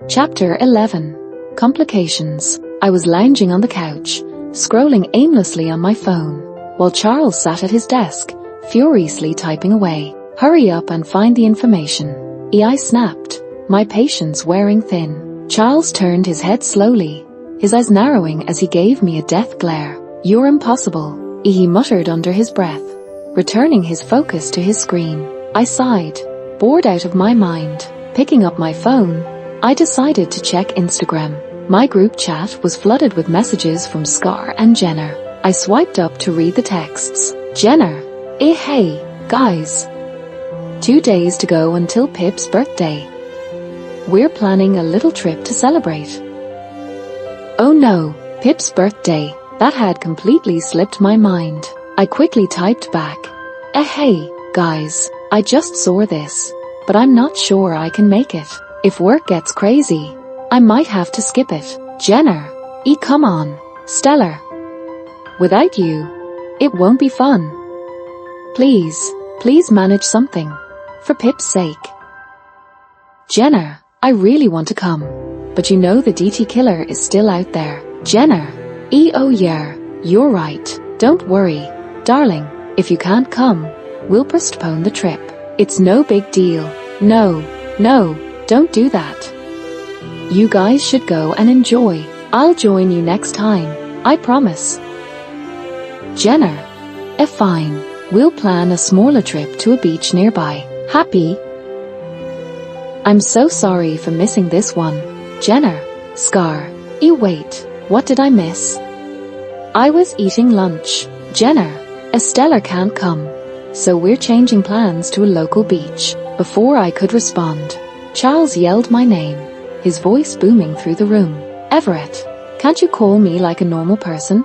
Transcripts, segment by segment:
Chapter 11. Complications. I was lounging on the couch, scrolling aimlessly on my phone, while Charles sat at his desk, furiously typing away. "Hurry up and find the information." I snapped, my patience wearing thin. Charles turned his head slowly, his eyes narrowing as he gave me a death glare. "You're impossible," he muttered under his breath, returning his focus to his screen. I sighed, bored out of my mind. Picking up my phone, I decided to check Instagram. My group chat was flooded with messages from Scar and Jenna. I swiped up to read the texts. Jenna: hey, guys. 2 days to go until Pip's birthday. We're planning a little trip to celebrate. Oh no, Pip's birthday. That had completely slipped my mind. I quickly typed back, hey, guys, I just saw this, but I'm not sure I can make it. If work gets crazy, I might have to skip it. Jenna: come on, STELLA. Without you, it won't be fun. Please manage something. For Pip's sake. Jenna: I really want to come, but you know the DT killer is still out there. Jenna: oh yeah, you're right. Don't worry, darling, if you can't come, we'll postpone the trip. It's no big deal. No, don't do that. You guys should go and enjoy. I'll join you next time, I promise. Jenna: fine. We'll plan a smaller trip to a beach nearby. Happy? I'm so sorry for missing this one. Jenna: Scar: wait, what did I miss? I was eating lunch. Jenna: STELLA can't come, so we're changing plans to a local beach. Before I could respond, Charles yelled my name, his voice booming through the room. Everett, can't you call me like a normal person?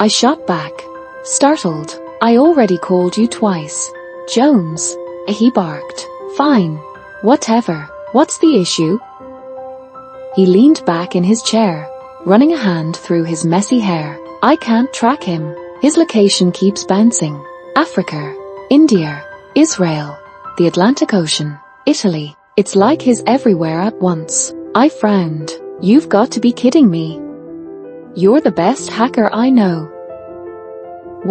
I shot back, startled. I already called you twice. Jones, he barked. Fine, whatever. What's the issue? He leaned back in his chair, running a hand through his messy hair. I can't track him. His location keeps bouncing. Africa, India, Israel, the Atlantic Ocean, Italy. It's like he's everywhere at once. I frowned. You've got to be kidding me. You're the best hacker I know.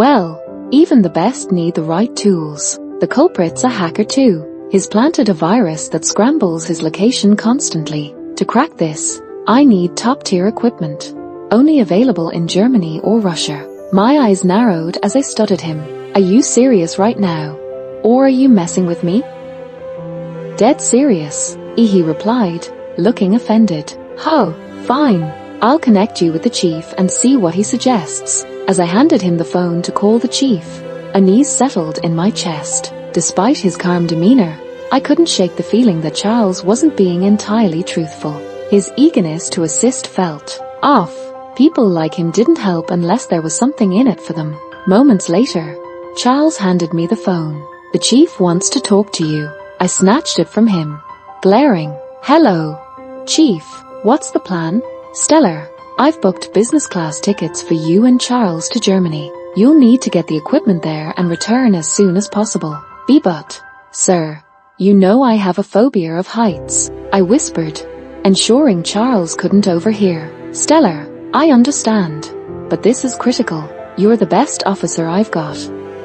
Well, even the best need the right tools. The culprit's a hacker too. He's planted a virus that scrambles his location constantly. To crack this, I need top-tier equipment, only available in Germany or Russia. My eyes narrowed as I studied him. Are you serious right now? Or are you messing with me? Dead serious, he replied, looking offended. Oh, fine. I'll connect you with the chief and see what he suggests. As I handed him the phone to call the chief, unease settled in my chest. Despite his calm demeanor, I couldn't shake the feeling that Charles wasn't being entirely truthful. His eagerness to assist felt off. People like him didn't help unless there was something in it for them. Moments later, Charles handed me the phone. The chief wants to talk to you. I snatched it from him, glaring. Hello, Chief, what's the plan? STELLA: I've booked business class tickets for you and Charles to Germany. You'll need to get the equipment there and return as soon as possible. But, sir, you know I have a phobia of heights, I whispered, ensuring Charles couldn't overhear. STELLA: I understand, but this is critical. You're the best officer I've got,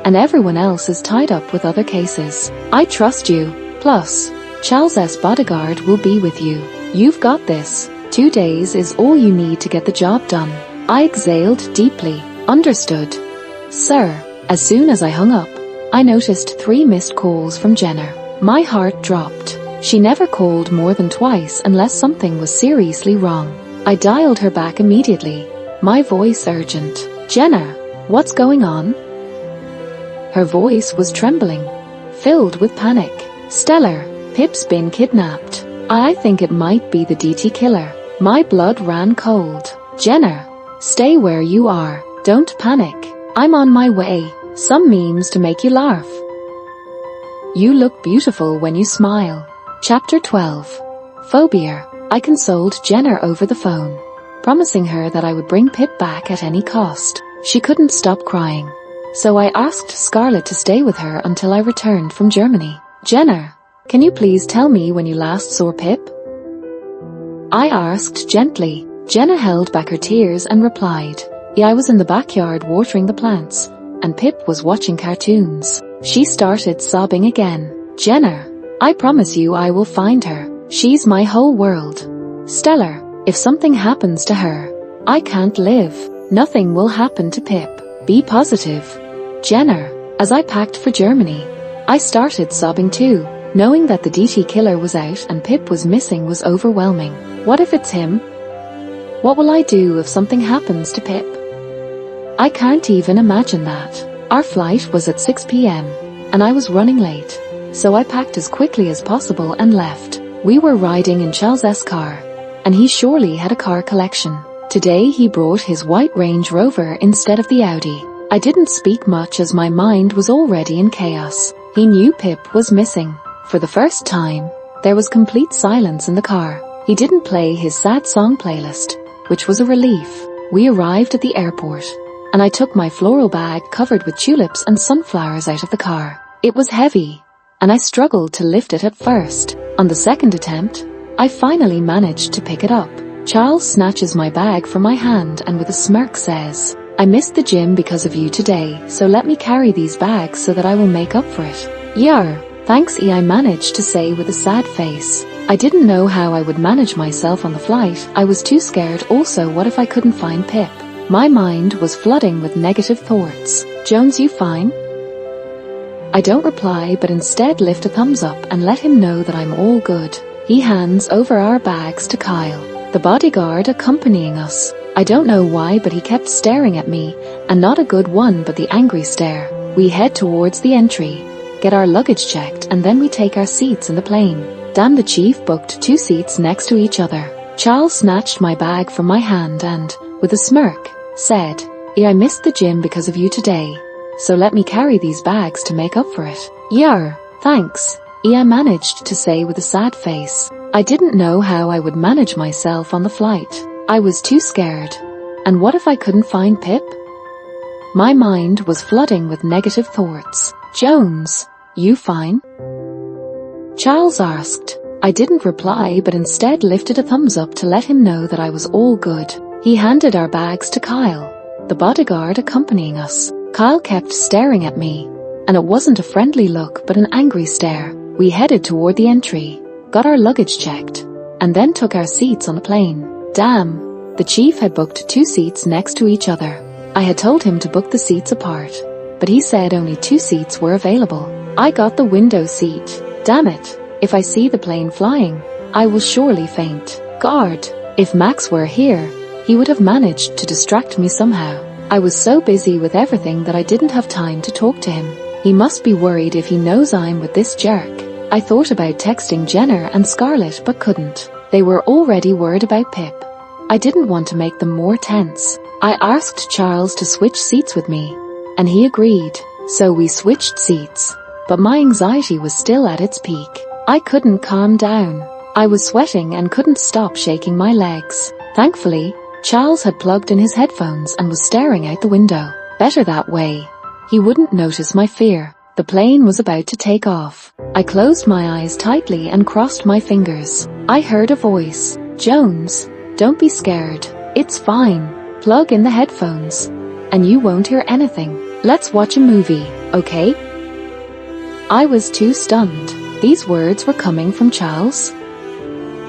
and everyone else is tied up with other cases. I trust you. Plus, Charles's bodyguard will be with you. You've got this. 2 days is all you need to get the job done. I exhaled deeply. Understood, sir. As soon as I hung up, I noticed 3 missed calls from Jenna. My heart dropped. She never called more than twice unless something was seriously wrong. I dialed her back immediately, my voice urgent. Jenna, what's going on? Her voice was trembling, filled with panic. STELLA: Pip's been kidnapped. I think it might be the DT killer. My blood ran cold. Jenna, stay where you are. Don't panic. I'm on my way. Some memes to make you laugh. You look beautiful when you smile. Chapter 12. Phobia. I consoled Jenna over the phone, promising her that I would bring Pip back at any cost. She couldn't stop crying, so I asked Scarlet to stay with her until I returned from Germany. Jenna, can you please tell me when you last saw Pip? I asked gently. Jenna held back her tears and replied, "Yeah, I was in the backyard watering the plants, and Pip was watching cartoons." She started sobbing again. "Jenna, I promise you I will find her. She's my whole world. Stella, if something happens to her, I can't live. Nothing will happen to Pip. Be positive." Jenna, as I packed for Germany, I started sobbing too. Knowing that the DT killer was out and Pip was missing was overwhelming. What if it's him? What will I do if something happens to Pip? I can't even imagine that. Our flight was at 6 p.m. and I was running late, so I packed as quickly as possible and left. We were riding in Charles's car, and he surely had a car collection. Today he brought his white Range Rover instead of the Audi. I didn't speak much as my mind was already in chaos. He knew Pip was missing. For the first time, there was complete silence in the car. He didn't play his sad song playlist, which was a relief. We arrived at the airport, and I took my floral bag covered with tulips and sunflowers out of the car. It was heavy, and I struggled to lift it at first. On the second attempt, I finally managed to pick it up. Charles snatches my bag from my hand and with a smirk says, "I missed the gym because of you today, so let me carry these bags so that I will make up for it." "Yeah, thanks," I managed to say with a sad face. I didn't know how I would manage myself on the flight. I was too scared. Also, what if I couldn't find Pip? My mind was flooding with negative thoughts. "Jones, you fine?" I don't reply but instead lift a thumbs up and let him know that I'm all good. He hands over our bags to Kyle, the bodyguard accompanying us. I don't know why, but he kept staring at me, and not a good one but the angry stare. We head towards the entry, get our luggage checked, and then we take our seats in the plane. Damn, the chief booked 2 seats next to each other. Charles snatched my bag from my hand and, with a smirk, said, "I missed the gym because of you today, so let me carry these bags to make up for it." "Yeah, thanks," I managed to say with a sad face. I didn't know how I would manage myself on the flight. I was too scared. And what if I couldn't find Pip? My mind was flooding with negative thoughts. "Jones, you fine?" Charles asked. I didn't reply but instead lifted a thumbs up to let him know that I was all good. He handed our bags to Kyle, the bodyguard accompanying us. Kyle kept staring at me, and it wasn't a friendly look but an angry stare. We headed toward the entry, got our luggage checked, and then took our seats on the plane. Damn, the chief had booked 2 seats next to each other. I had told him to book the seats apart, but he said only 2 seats were available. I got the window seat. Damn it, if I see the plane flying, I will surely faint. God, if Max were here, he would have managed to distract me somehow. I was so busy with everything that I didn't have time to talk to him. He must be worried if he knows I'm with this jerk. I thought about texting Jenna and Scarlet but couldn't. They were already worried about Pip. I didn't want to make them more tense. I asked Charles to switch seats with me, and he agreed, so we switched seats. But my anxiety was still at its peak. I couldn't calm down. I was sweating and couldn't stop shaking my legs. Thankfully, Charles had plugged in his headphones and was staring out the window. Better that way. He wouldn't notice my fear. The plane was about to take off. I closed my eyes tightly and crossed my fingers. I heard a voice. "Jones, don't be scared. It's fine. Plug in the headphones, and you won't hear anything. Let's watch a movie, okay?" I was too stunned. These words were coming from Charles?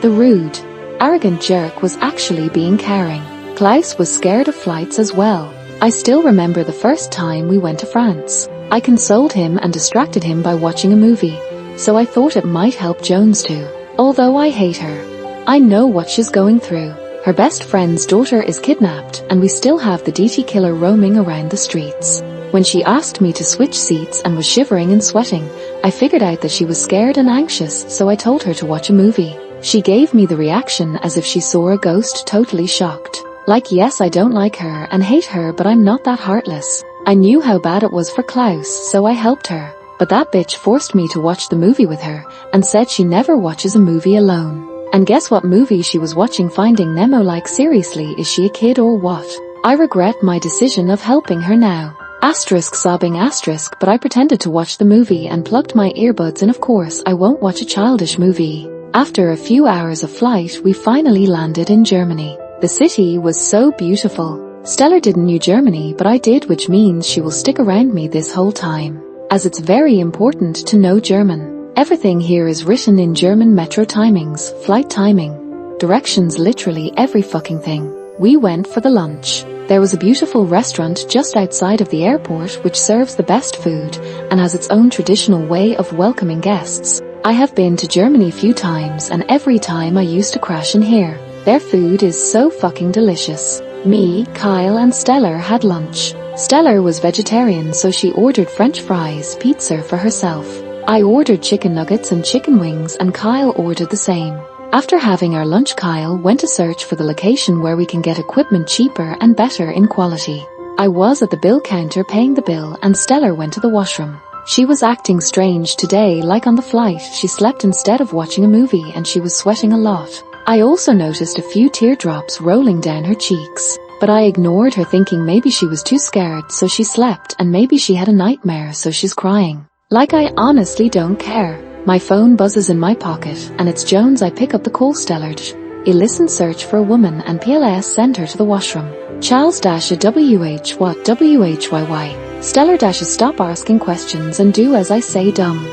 The rude, arrogant jerk was actually being caring. Klaus was scared of flights as well. I still remember the first time we went to France. I consoled him and distracted him by watching a movie, so I thought it might help Jones too. Although I hate her, I know what she's going through. Her best friend's daughter is kidnapped, and we still have the DT killer roaming around the streets. When she asked me to switch seats and was shivering and sweating, I figured out that she was scared and anxious, so I told her to watch a movie. She gave me the reaction as if she saw a ghost, totally shocked. Like, yes, I don't like her and hate her, but I'm not that heartless. I knew how bad it was for Klaus, so I helped her. But that bitch forced me to watch the movie with her, and said she never watches a movie alone. And guess what movie she was watching? Finding Nemo. Like, seriously, is she a kid or what? I regret my decision of helping her now. Asterisk sobbing asterisk, but I pretended to watch the movie and plugged my earbuds in. Of course, I won't watch a childish movie. After a few hours of flight, we finally landed in Germany. The city was so beautiful. Stella didn't know Germany, but I did, which means she will stick around me this whole time, as it's very important to know German. Everything here is written in German: metro timings, flight timing, directions, literally every fucking thing. We went for the lunch. There was a beautiful restaurant just outside of the airport which serves the best food and has its own traditional way of welcoming guests. I have been to Germany a few times, and every time I used to crash in here. Their food is so fucking delicious. Me, Kyle and Stella had lunch. Stella was vegetarian, so she ordered French fries, pizza for herself. I ordered chicken nuggets and chicken wings, and Kyle ordered the same. After having our lunch, Kyle went to search for the location where we can get equipment cheaper and better in quality. I was at the bill counter paying the bill, and Stella went to the washroom. She was acting strange today, like on the flight she slept instead of watching a movie, and she was sweating a lot. I also noticed a few teardrops rolling down her cheeks, but I ignored her, thinking maybe she was too scared so she slept, and maybe she had a nightmare so she's crying. Like, I honestly don't care. My phone buzzes in my pocket, and it's Jones. I pick up the call. Stella. I listen, search for a woman, and PLS send her to the washroom. Charles-a what whyy. Stella-stop asking questions and do as I say, dumb.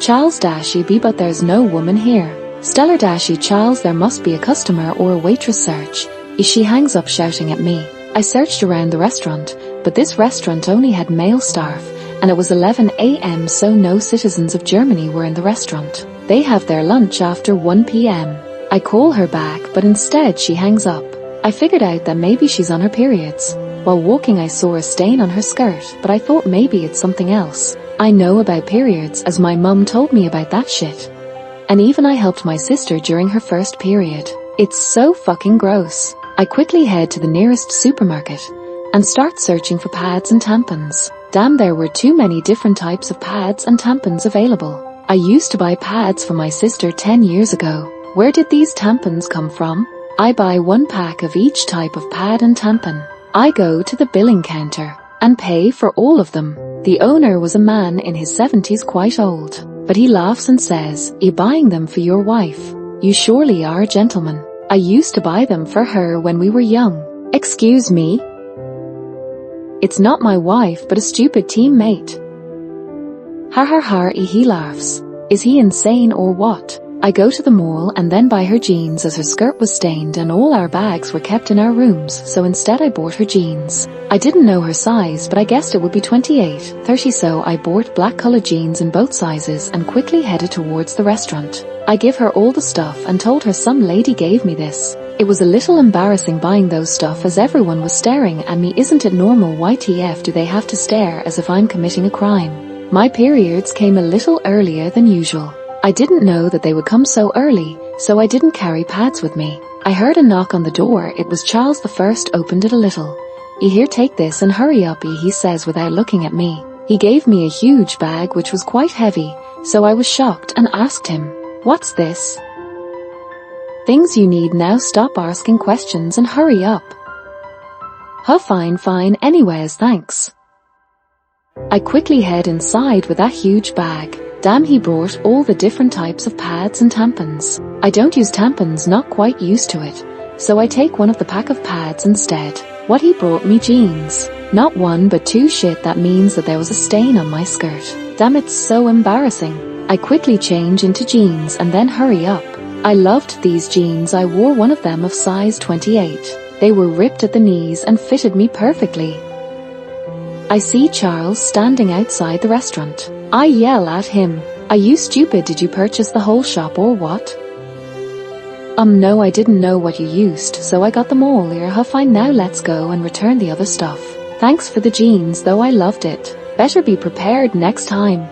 Charles-e but there's no woman here. Stella-e Charles, there must be a customer or a waitress. Search. She hangs up shouting at me. I searched around the restaurant, but this restaurant only had male staff, and it was 11 a.m. so no citizens of Germany were in the restaurant. They have their lunch after 1 p.m. I call her back, but instead she hangs up. I figured out that maybe she's on her periods. While walking I saw a stain on her skirt, but I thought maybe it's something else. I know about periods as my mum told me about that shit. And even I helped my sister during her first period. It's so fucking gross. I quickly head to the nearest supermarket and start searching for pads and tampons. Damn, there were too many different types of pads and tampons available. I used to buy pads for my sister 10 years ago. Where did these tampons come from? I buy 1 pack of each type of pad and tampon. I go to the billing counter and pay for all of them. The owner was a man in his 70s, quite old, but he laughs and says, "You're buying them for your wife. You surely are a gentleman. I used to buy them for her when we were young." Excuse me? It's not my wife but a stupid teammate. Ha ha ha, he laughs. Is he insane or what? I go to the mall and then buy her jeans, as her skirt was stained and all our bags were kept in our rooms, so instead I bought her jeans. I didn't know her size, but I guessed it would be 28-30, so I bought black colored jeans in both sizes and quickly headed towards the restaurant. I give her all the stuff and told her some lady gave me this. It was a little embarrassing buying those stuff as everyone was staring at me. Isn't it normal? YTF do they have to stare as if I'm committing a crime? My periods came a little earlier than usual. I didn't know that they would come so early, so I didn't carry pads with me. I heard a knock on the door. It was Charles. The first opened it a little. "Here, take this and hurry up," he says without looking at me. He gave me a huge bag which was quite heavy, so I was shocked and asked him, "What's this?" "Things you need now. Stop asking questions and hurry up." "Huh, fine, anyways, thanks." I quickly head inside with that huge bag. Damn, he brought all the different types of pads and tampons. I don't use tampons, not quite used to it, so I take one of the pack of pads instead. What he brought me jeans. Not 1 but 2. Shit, that means that there was a stain on my skirt. Damn, it's so embarrassing. I quickly change into jeans and then hurry up. I loved these jeans. I wore one of them of size 28. They were ripped at the knees and fitted me perfectly. I see Charles standing outside the restaurant. I yell at him, "Are you stupid? Did you purchase the whole shop or what?" No, I didn't know what you used, so I got them all. Huh, fine, now let's go and return the other stuff. Thanks for the jeans though, I loved it. Better be prepared next time.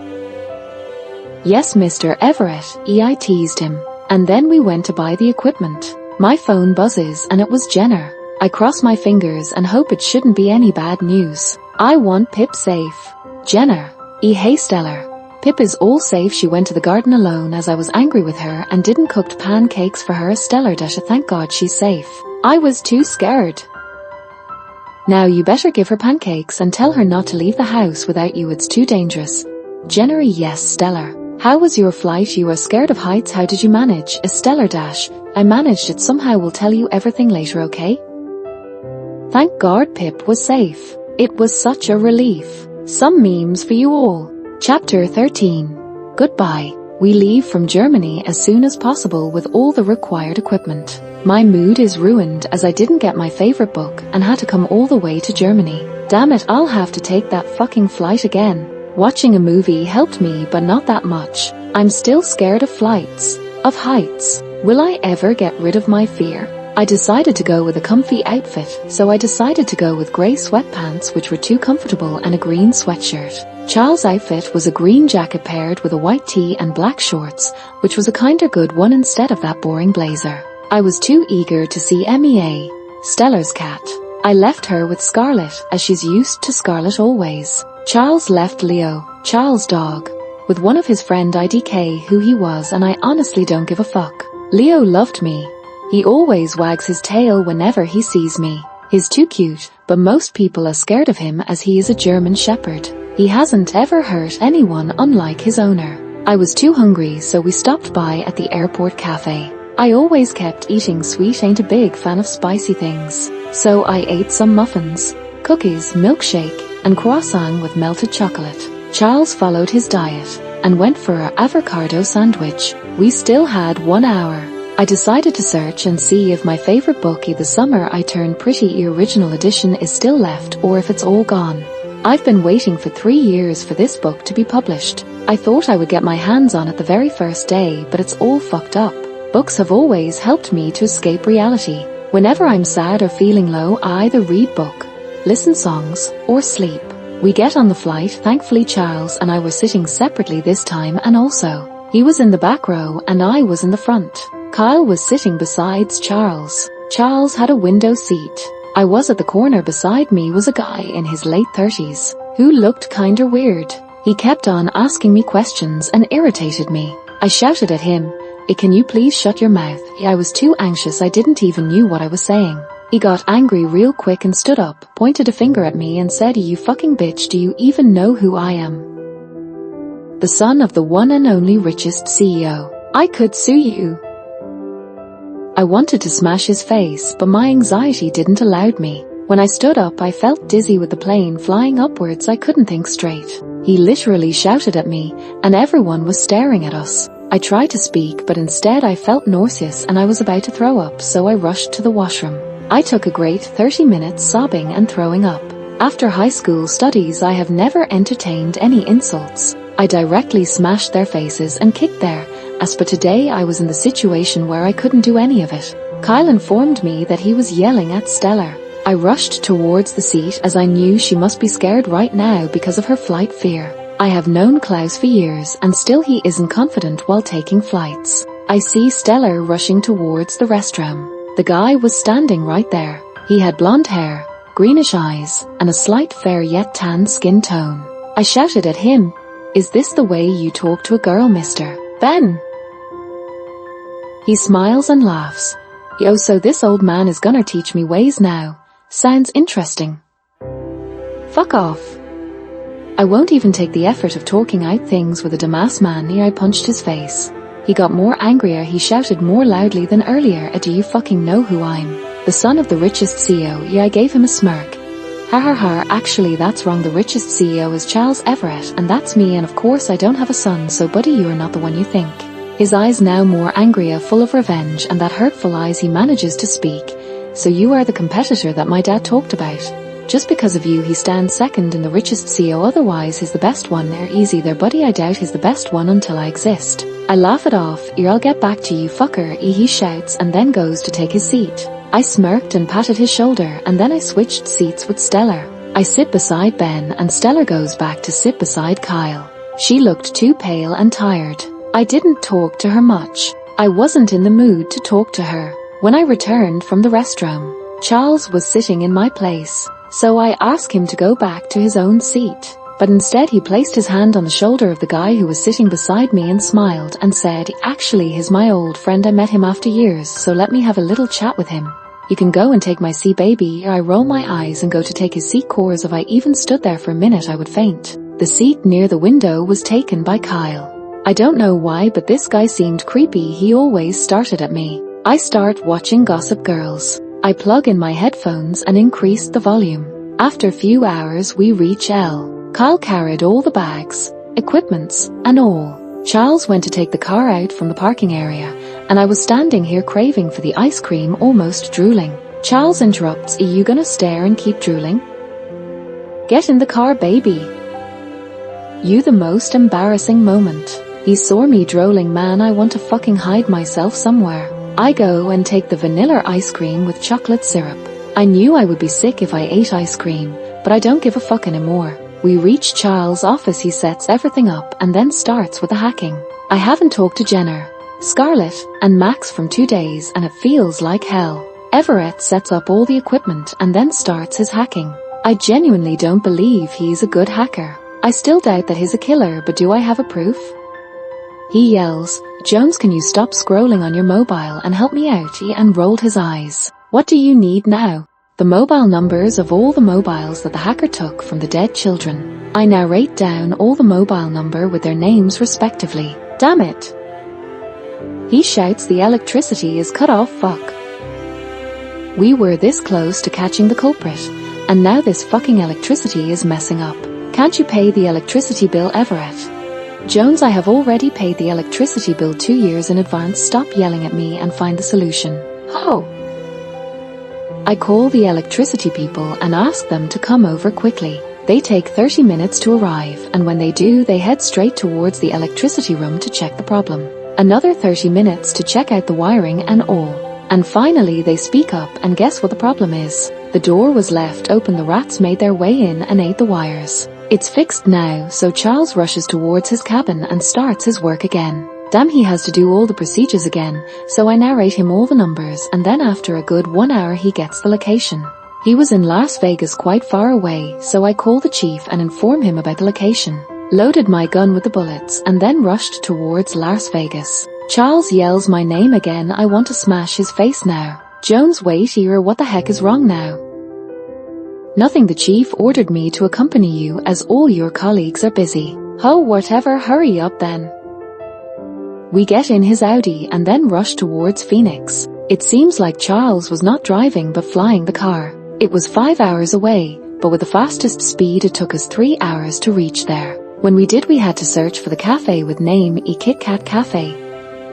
Yes, Mr. Everett, I teased him. And then we went to buy the equipment. My phone buzzes and it was Jenna. I cross my fingers and hope it shouldn't be any bad news. I want Pip safe. Jenna. Hey Stella. Pip is all safe. She went to the garden alone as I was angry with her and didn't cooked pancakes for her. Stella. Thank God she's safe. I was too scared. Now you better give her pancakes and tell her not to leave the house without you. It's too dangerous. Jenna. Yes, Stella. How was your flight? You are scared of heights. How did you manage? A stellar dash. I managed it somehow. We'll tell you everything later, okay? Thank God Pip was safe. It was such a relief. Some memes for you all. Chapter 13. Goodbye. We leave from Germany as soon as possible with all the required equipment. My mood is ruined as I didn't get my favorite book and had to come all the way to Germany. Damn it, I'll have to take that fucking flight again. Watching a movie helped me, but not that much. I'm still scared of flights, of heights. Will I ever get rid of my fear? I decided to go with a comfy outfit, so I decided to go with grey sweatpants which were too comfortable and a green sweatshirt. Charles' outfit was a green jacket paired with a white tee and black shorts, which was a kinda good one instead of that boring blazer. I was too eager to see MEA, Stella's cat. I left her with Scarlet, as she's used to Scarlet always. Charles left Leo, Charles' dog, with one of his friend IDK who he was, and I honestly don't give a fuck. Leo loved me. He always wags his tail whenever he sees me. He's too cute, but most people are scared of him as he is a German Shepherd. He hasn't ever hurt anyone unlike his owner. I was too hungry, so we stopped by at the airport cafe. I always kept eating sweet, ain't a big fan of spicy things. So I ate some muffins, cookies, milkshake, and croissant with melted chocolate. Charles followed his diet and went for an avocado sandwich. We still had 1 hour. I decided to search and see if my favorite book, The Summer I Turned Pretty original edition, is still left or if it's all gone. I've been waiting for 3 years for this book to be published. I thought I would get my hands on it the very first day, but it's all fucked up. Books have always helped me to escape reality. Whenever I'm sad or feeling low, I either read book, listen songs, or sleep. We get on the flight. Thankfully Charles and I were sitting separately this time, and also, he was in the back row and I was in the front. Kyle was sitting beside Charles. Charles had a window seat. I was at the corner. Beside me was a guy in his late 30s, who looked kinda weird. He kept on asking me questions and irritated me. I shouted at him, "Can you please shut your mouth?" I was too anxious. I didn't even knew what I was saying. He got angry real quick and stood up, pointed a finger at me and said, "You fucking bitch, do you even know who I am? The son of the one and only richest CEO. I could sue you." I wanted to smash his face, but my anxiety didn't allow me. When I stood up, I felt dizzy with the plane flying upwards. I couldn't think straight. He literally shouted at me, and everyone was staring at us. I tried to speak, but instead I felt nauseous and I was about to throw up, so I rushed to the washroom. I took a great 30 minutes sobbing and throwing up. After high school studies, I have never entertained any insults. I directly smashed their faces and kicked their ass, but today I was in the situation where I couldn't do any of it. Kyle informed me that he was yelling at Stella. I rushed towards the seat as I knew she must be scared right now because of her flight fear. I have known Klaus for years and still he isn't confident while taking flights. I see Stella rushing towards the restroom. The guy was standing right there. He had blonde hair, greenish eyes, and a slight fair yet tan skin tone. I shouted at him, "Is this the way you talk to a girl, Mr. Ben?" He smiles and laughs. "Yo, so this old man is gonna teach me ways now. Sounds interesting." Fuck off. I won't even take the effort of talking out things with a dumbass man. I punched his face. He got more angrier. He shouted more loudly than earlier, "Do you fucking know who I'm? The son of the richest CEO." I gave him a smirk. Ha ha ha, actually that's wrong. The richest CEO is Charles Everett, and that's me, and of course I don't have a son, so buddy, you're not the one you think. His eyes now more angrier, full of revenge, and that hurtful eyes he manages to speak. "So you are the competitor that my dad talked about. Just because of you he stands second in the richest CEO, otherwise he's the best one. Easy there buddy, I doubt he's the best one until I exist." I laugh it off. "I'll get back to you fucker," he shouts and then goes to take his seat. I smirked and patted his shoulder, and then I switched seats with Stella. I sit beside Ben and Stella goes back to sit beside Kyle. She looked too pale and tired. I didn't talk to her much. I wasn't in the mood to talk to her. When I returned from the restroom, Charles was sitting in my place, so I asked him to go back to his own seat. But instead he placed his hand on the shoulder of the guy who was sitting beside me and smiled and said, "Actually he's my old friend. I met him after years, so let me have a little chat with him. You can go and take my seat, baby." I roll my eyes and go to take his seat. Cause if I even stood there for a minute I would faint. The seat near the window was taken by Kyle. I don't know why, but this guy seemed creepy. He always started at me. I start watching Gossip Girls. I plug in my headphones and increased the volume. After a few hours we reach L. Kyle carried all the bags, equipments, and all. Charles went to take the car out from the parking area, and I was standing here craving for the ice cream, almost drooling. Charles interrupts, "Are you gonna stare and keep drooling? Get in the car, baby." You, the most embarrassing moment. He saw me drooling. Man, I want to fucking hide myself somewhere. I go and take the vanilla ice cream with chocolate syrup. I knew I would be sick if I ate ice cream, but I don't give a fuck anymore. We reach Charles' office. He sets everything up and then starts with the hacking. I haven't talked to Jenna, Scarlet, and Max from 2 days, and it feels like hell. EVERETT sets up all the equipment and then starts his hacking. I genuinely don't believe he's a good hacker. I still doubt that he's a killer, but do I have a proof? He yells, "Jones, can you stop scrolling on your mobile and help me out?" He and rolled his eyes. "What do you need now?" The mobile numbers of all the mobiles that the hacker took from the dead children. I now write down all the mobile number with their names respectively. Damn it. He shouts, "The electricity is cut off, fuck." We were this close to catching the culprit, and now this fucking electricity is messing up. "Can't you pay the electricity bill, EVERETT?" "Jones, I have already paid the electricity bill 2 years in advance. Stop yelling at me and find the solution." Oh. I call the electricity people and ask them to come over quickly. They take 30 minutes to arrive, and when they do, they head straight towards the electricity room to check the problem. Another 30 minutes to check out the wiring and all. And finally they speak up, and guess what the problem is? The door was left open. The rats made their way in and ate the wires. It's fixed now, so Charles rushes towards his cabin and starts his work again. Damn, he has to do all the procedures again, so I narrate him all the numbers, and then after a good 1 hour he gets the location. He was in Las Vegas, quite far away, so I call the chief and inform him about the location. Loaded my gun with the bullets and then rushed towards Las Vegas. Charles yells my name again. I want to smash his face now. "Jones, wait here, what the heck is wrong now?" "Nothing, the chief ordered me to accompany you as all your colleagues are busy." "Oh, whatever, hurry up then." We get in his Audi and then rush towards Phoenix. It seems like Charles was not driving but flying the car. It was 5 hours away, but with the fastest speed it took us 3 hours to reach there. When we did, we had to search for the cafe with name Kit Kat Cafe.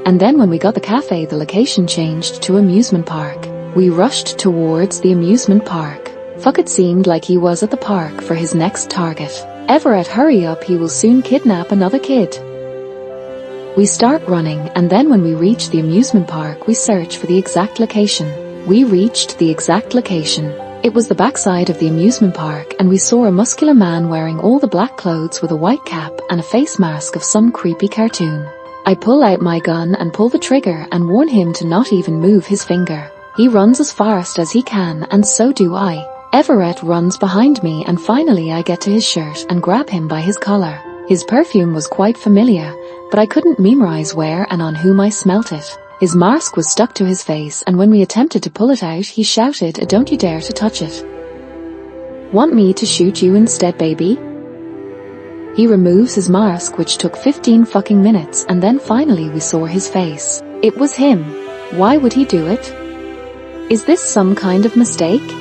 And then when we got the cafe, the location changed to amusement park. We rushed towards the amusement park. Fuck, it seemed like he was at the park for his next target. "EVERETT, hurry up, he will soon kidnap another kid." We start running, and then when we reach the amusement park we search for the exact location. We reached the exact location. It was the backside of the amusement park, and we saw a muscular man wearing all the black clothes with a white cap and a face mask of some creepy cartoon. I pull out my gun and pull the trigger and warn him to not even move his finger. He runs as fast as he can, and so do I. EVERETT runs behind me, and finally I get to his shirt and grab him by his collar. His perfume was quite familiar, but I couldn't memorize where and on whom I smelt it. His mask was stuck to his face, and when we attempted to pull it out he shouted, "Don't you dare to touch it. Want me to shoot you instead, baby?" He removes his mask, which took 15 fucking minutes, and then finally we saw his face. It was him. Why would he do it? Is this some kind of mistake?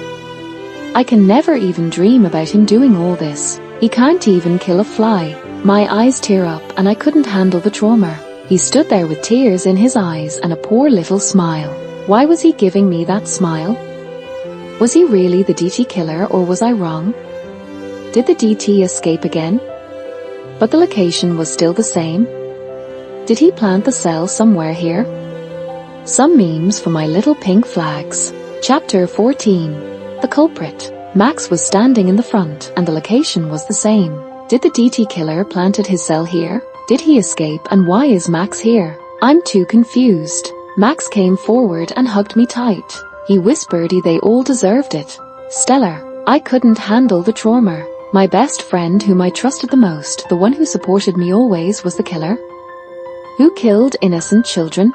I can never even dream about him doing all this. He can't even kill a fly. My eyes tear up and I couldn't handle the trauma. He stood there with tears in his eyes and a poor little smile. Why was he giving me that smile? Was he really the DT killer, or was I wrong? Did the DT escape again? But the location was still the same. Did he plant the cell somewhere here? Some memes for my little pink flags. Chapter 14. The culprit. Max was standing in the front and the location was the same. Did the DT killer planted his cell here? Did he escape, and why is Max here? I'm too confused. Max came forward and hugged me tight. He whispered they all deserved it. Stellar. I couldn't handle the trauma. My best friend, whom I trusted the most, the one who supported me always, was the killer? Who killed innocent children?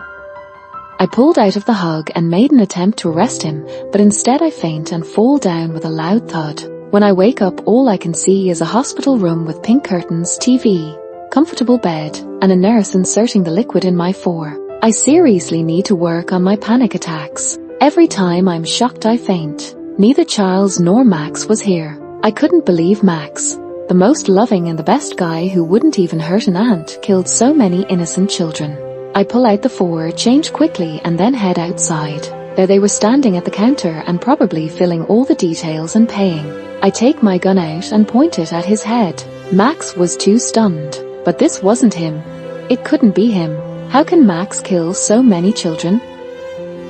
I pulled out of the hug and made an attempt to arrest him, but instead I faint and fall down with a loud thud. When I wake up, all I can see is a hospital room with pink curtains, TV, comfortable bed, and a nurse inserting the liquid in my fore. I seriously need to work on my panic attacks. Every time I'm shocked I faint. Neither Charles nor Max was here. I couldn't believe Max, the most loving and the best guy who wouldn't even hurt an ant, killed so many innocent children. I pull out the fore, change quickly, and then head outside. There they were standing at the counter and probably filling all the details and paying. I take my gun out and point it at his head. Max was too stunned. But this wasn't him. It couldn't be him. How can Max kill so many children?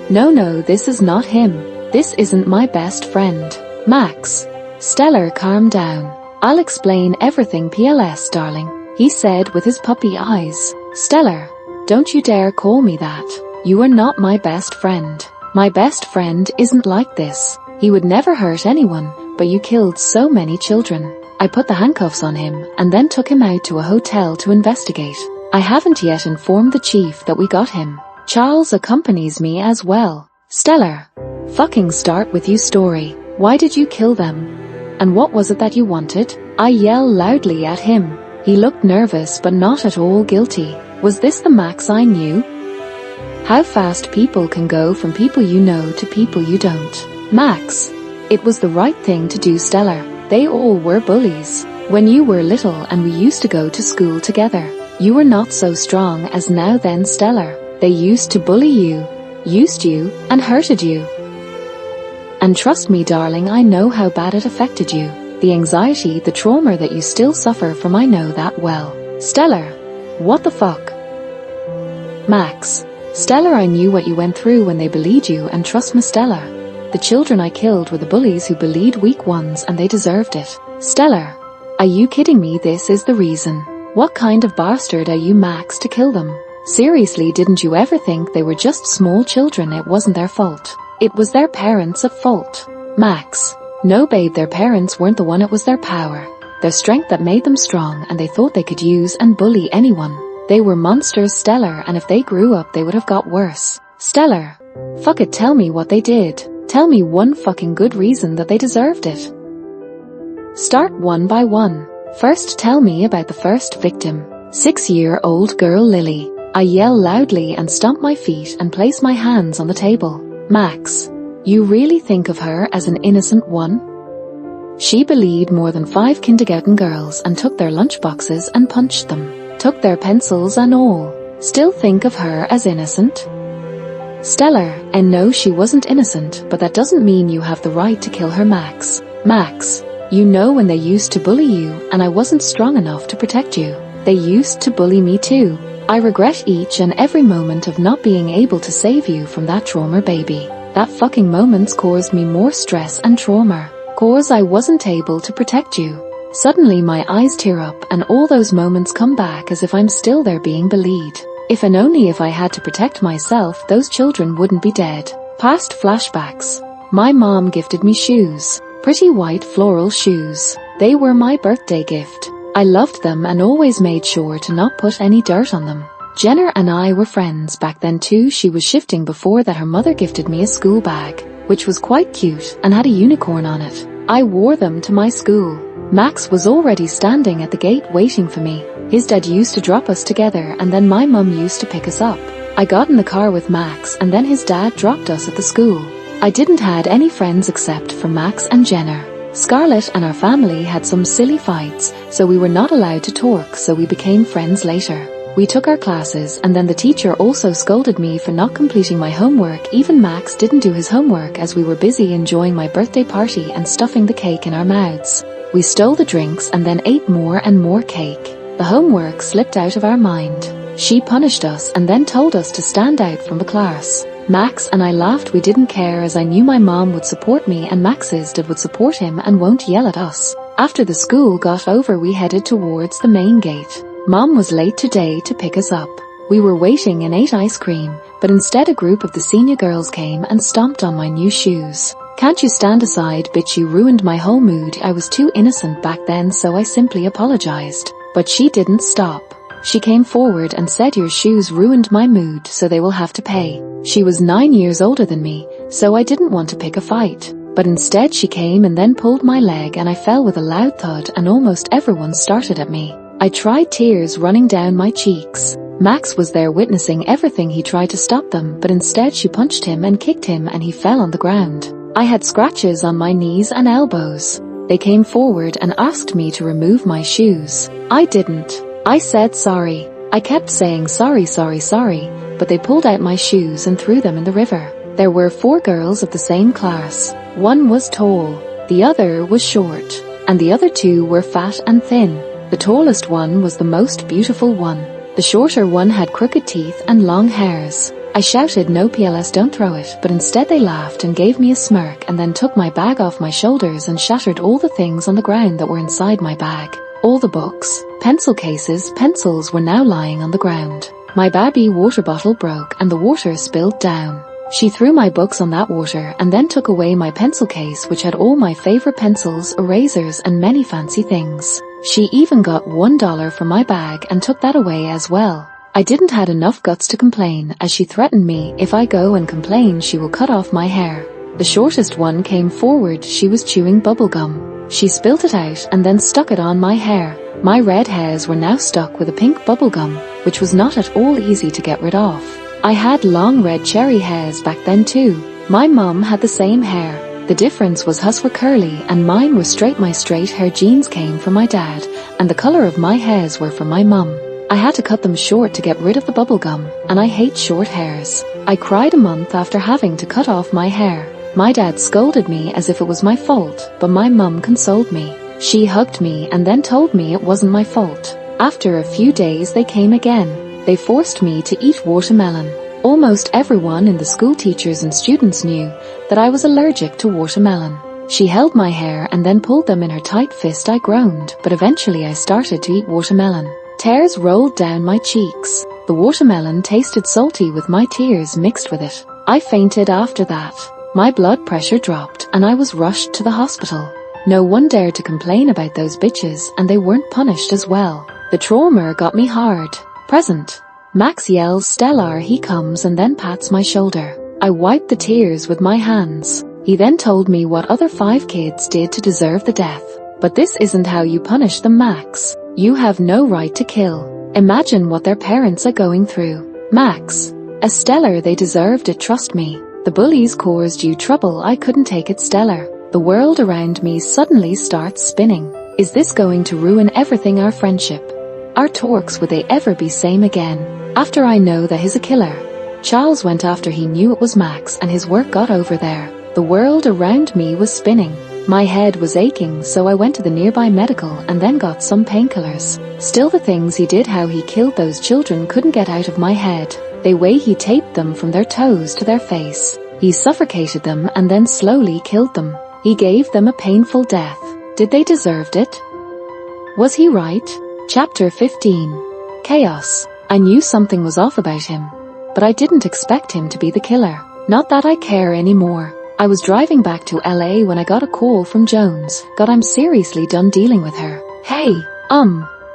No, this is not him. This isn't my best friend. Max. Stella, calm down. I'll explain everything PLS, darling, he said with his puppy eyes. Stella, don't you dare call me that. You are not my best friend. My best friend isn't like this. He would never hurt anyone, but you killed so many children. I put the handcuffs on him and then took him out to a hotel to investigate. I haven't yet informed the chief that we got him. Charles accompanies me as well. Stella. Fucking start with you story. Why did you kill them? And what was it that you wanted? I yell loudly at him. He looked nervous but not at all guilty. Was this the Max I knew? How fast people can go from people you know to people you don't. Max. It was the right thing to do, Stella. They all were bullies. When you were little and we used to go to school together, you were not so strong as now then, Stella. They used to bully you, used you, and hurted you. And trust me, darling, I know how bad it affected you. The anxiety, the trauma that you still suffer from, I know that well. Stella. What the fuck? Max. Stella, I knew what you went through when they bullied you, and trust me, Stella. The children I killed were the bullies who bullied weak ones, and they deserved it. Stella. Are you kidding me? This is the reason. What kind of bastard are you, Max, to kill them? Seriously, didn't you ever think they were just small children? It wasn't their fault. It was their parents at fault. Max. No, babe, their parents weren't the one, it was their power. Their strength that made them strong, and they thought they could use and bully anyone. They were monsters, Stella, and if they grew up they would have got worse. Stella. Fuck it, tell me what they did. Tell me one fucking good reason that they deserved it. Start one by one. First tell me about the first victim. 6-year-old girl Lily. I yell loudly and stomp my feet and place my hands on the table. Max. You really think of her as an innocent one? She bullied more than 5 kindergarten girls and took their lunchboxes and punched them. Took their pencils and all. Still think of her as innocent? Stella. And no, she wasn't innocent, but that doesn't mean you have the right to kill her, Max. Max. You know when they used to bully you and I wasn't strong enough to protect you. They used to bully me too. I regret each and every moment of not being able to save you from that trauma, baby. That fucking moments caused me more stress and trauma. Cause I wasn't able to protect you. Suddenly my eyes tear up and all those moments come back as if I'm still there being bullied. If and only if I had to protect myself, those children wouldn't be dead. Past flashbacks. My mom gifted me shoes. Pretty white floral shoes. They were my birthday gift. I loved them and always made sure to not put any dirt on them. Jenna and I were friends back then too. She was shifting before that. Her mother gifted me a school bag, which was quite cute and had a unicorn on it. I wore them to my school. Max was already standing at the gate waiting for me. His dad used to drop us together and then my mum used to pick us up. I got in the car with Max and then his dad dropped us at the school. I didn't had any friends except for Max and Jenna. Scarlet and our family had some silly fights, so we were not allowed to talk, so we became friends later. We took our classes and then the teacher also scolded me for not completing my homework. Even Max didn't do his homework as we were busy enjoying my birthday party and stuffing the cake in our mouths. We stole the drinks and then ate more and more cake. The homework slipped out of our mind. She punished us and then told us to stand out from the class. Max and I laughed. We didn't care as I knew my mom would support me and Max's dad would support him and won't yell at us. After the school got over we headed towards the main gate. Mom was late today to pick us up. We were waiting and ate ice cream, but instead a group of the senior girls came and stomped on my new shoes. Can't you stand aside, bitch, you ruined my whole mood. I was too innocent back then, so I simply apologized. But she didn't stop. She came forward and said your shoes ruined my mood, so they will have to pay. She was 9 years older than me, so I didn't want to pick a fight. But instead she came and then pulled my leg and I fell with a loud thud and almost everyone started at me. I tried, tears running down my cheeks. Max was there witnessing everything. He tried to stop them, but instead she punched him and kicked him and he fell on the ground. I had scratches on my knees and elbows. They came forward and asked me to remove my shoes. I didn't. I said sorry. I kept saying sorry, but they pulled out my shoes and threw them in the river. There were 4 girls of the same class. One was tall, the other was short, and the other 2 were fat and thin. The tallest one was the most beautiful one. The shorter one had crooked teeth and long hairs. I shouted, "No PLS, don't throw it," but instead they laughed and gave me a smirk and then took my bag off my shoulders and shattered all the things on the ground that were inside my bag. All the books, pencil cases, pencils were now lying on the ground. My Barbie water bottle broke and the water spilled down. She threw my books on that water and then took away my pencil case, which had all my favorite pencils, erasers and many fancy things. She even got $1 from my bag and took that away as well. I didn't had enough guts to complain, as she threatened me, if I go and complain she will cut off my hair. The shortest one came forward. She was chewing bubble gum. She spilt it out and then stuck it on my hair. My red hairs were now stuck with a pink bubble gum, which was not at all easy to get rid of. I had long red cherry hairs back then too. My mum had the same hair. The difference was hers were curly and mine were straight. My straight hair genes came from my dad, and the color of my hairs were from my mum. I had to cut them short to get rid of the bubble gum, and I hate short hairs. I cried a month after having to cut off my hair. My dad scolded me as if it was my fault, but my mum consoled me. She hugged me and then told me it wasn't my fault. After a few days they came again. They forced me to eat watermelon. Almost everyone in the school, teachers and students, knew that I was allergic to watermelon. She held my hair and then pulled them in her tight fist. I groaned, but eventually I started to eat watermelon. Tears rolled down my cheeks. The watermelon tasted salty with my tears mixed with it. I fainted after that. My blood pressure dropped and I was rushed to the hospital. No one dared to complain about those bitches, and they weren't punished as well. The trauma got me hard. Present. Max yells, "Stellar," he comes and then pats my shoulder. I wiped the tears with my hands. He then told me what other 5 kids did to deserve the death. "But this isn't how you punish them, Max. You have no right to kill. Imagine what their parents are going through. Max. As Stellar, they deserved it, trust me. The bullies caused you trouble. I couldn't take it, Stellar." The world around me suddenly starts spinning. Is this going to ruin everything? Our friendship? Our talks, would they ever be same again? After I know that he's a killer. Charles went after he knew it was Max and his work got over there. The world around me was spinning. My head was aching, so I went to the nearby medical and then got some painkillers. Still, the things he did, how he killed those children, couldn't get out of my head. The way he taped them from their toes to their face. He suffocated them and then slowly killed them. He gave them a painful death. Did they deserve it? Was he right? Chapter 15. Chaos. I knew something was off about him, but I didn't expect him to be the killer. Not that I care anymore. I was driving back to LA when I got a call from Jones. God, I'm seriously done dealing with her. "Hey,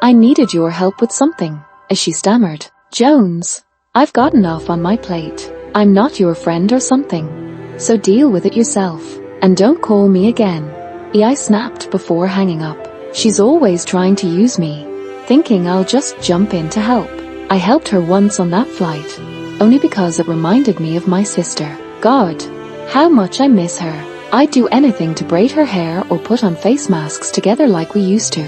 I needed your help with something," as she stammered. "Jones, I've got enough on my plate. I'm not your friend or something. So deal with it yourself. And don't call me again." I snapped before hanging up. She's always trying to use me, thinking I'll just jump in to help. I helped her once on that flight, only because it reminded me of my sister. God, how much I miss her. I'd do anything to braid her hair or put on face masks together like we used to.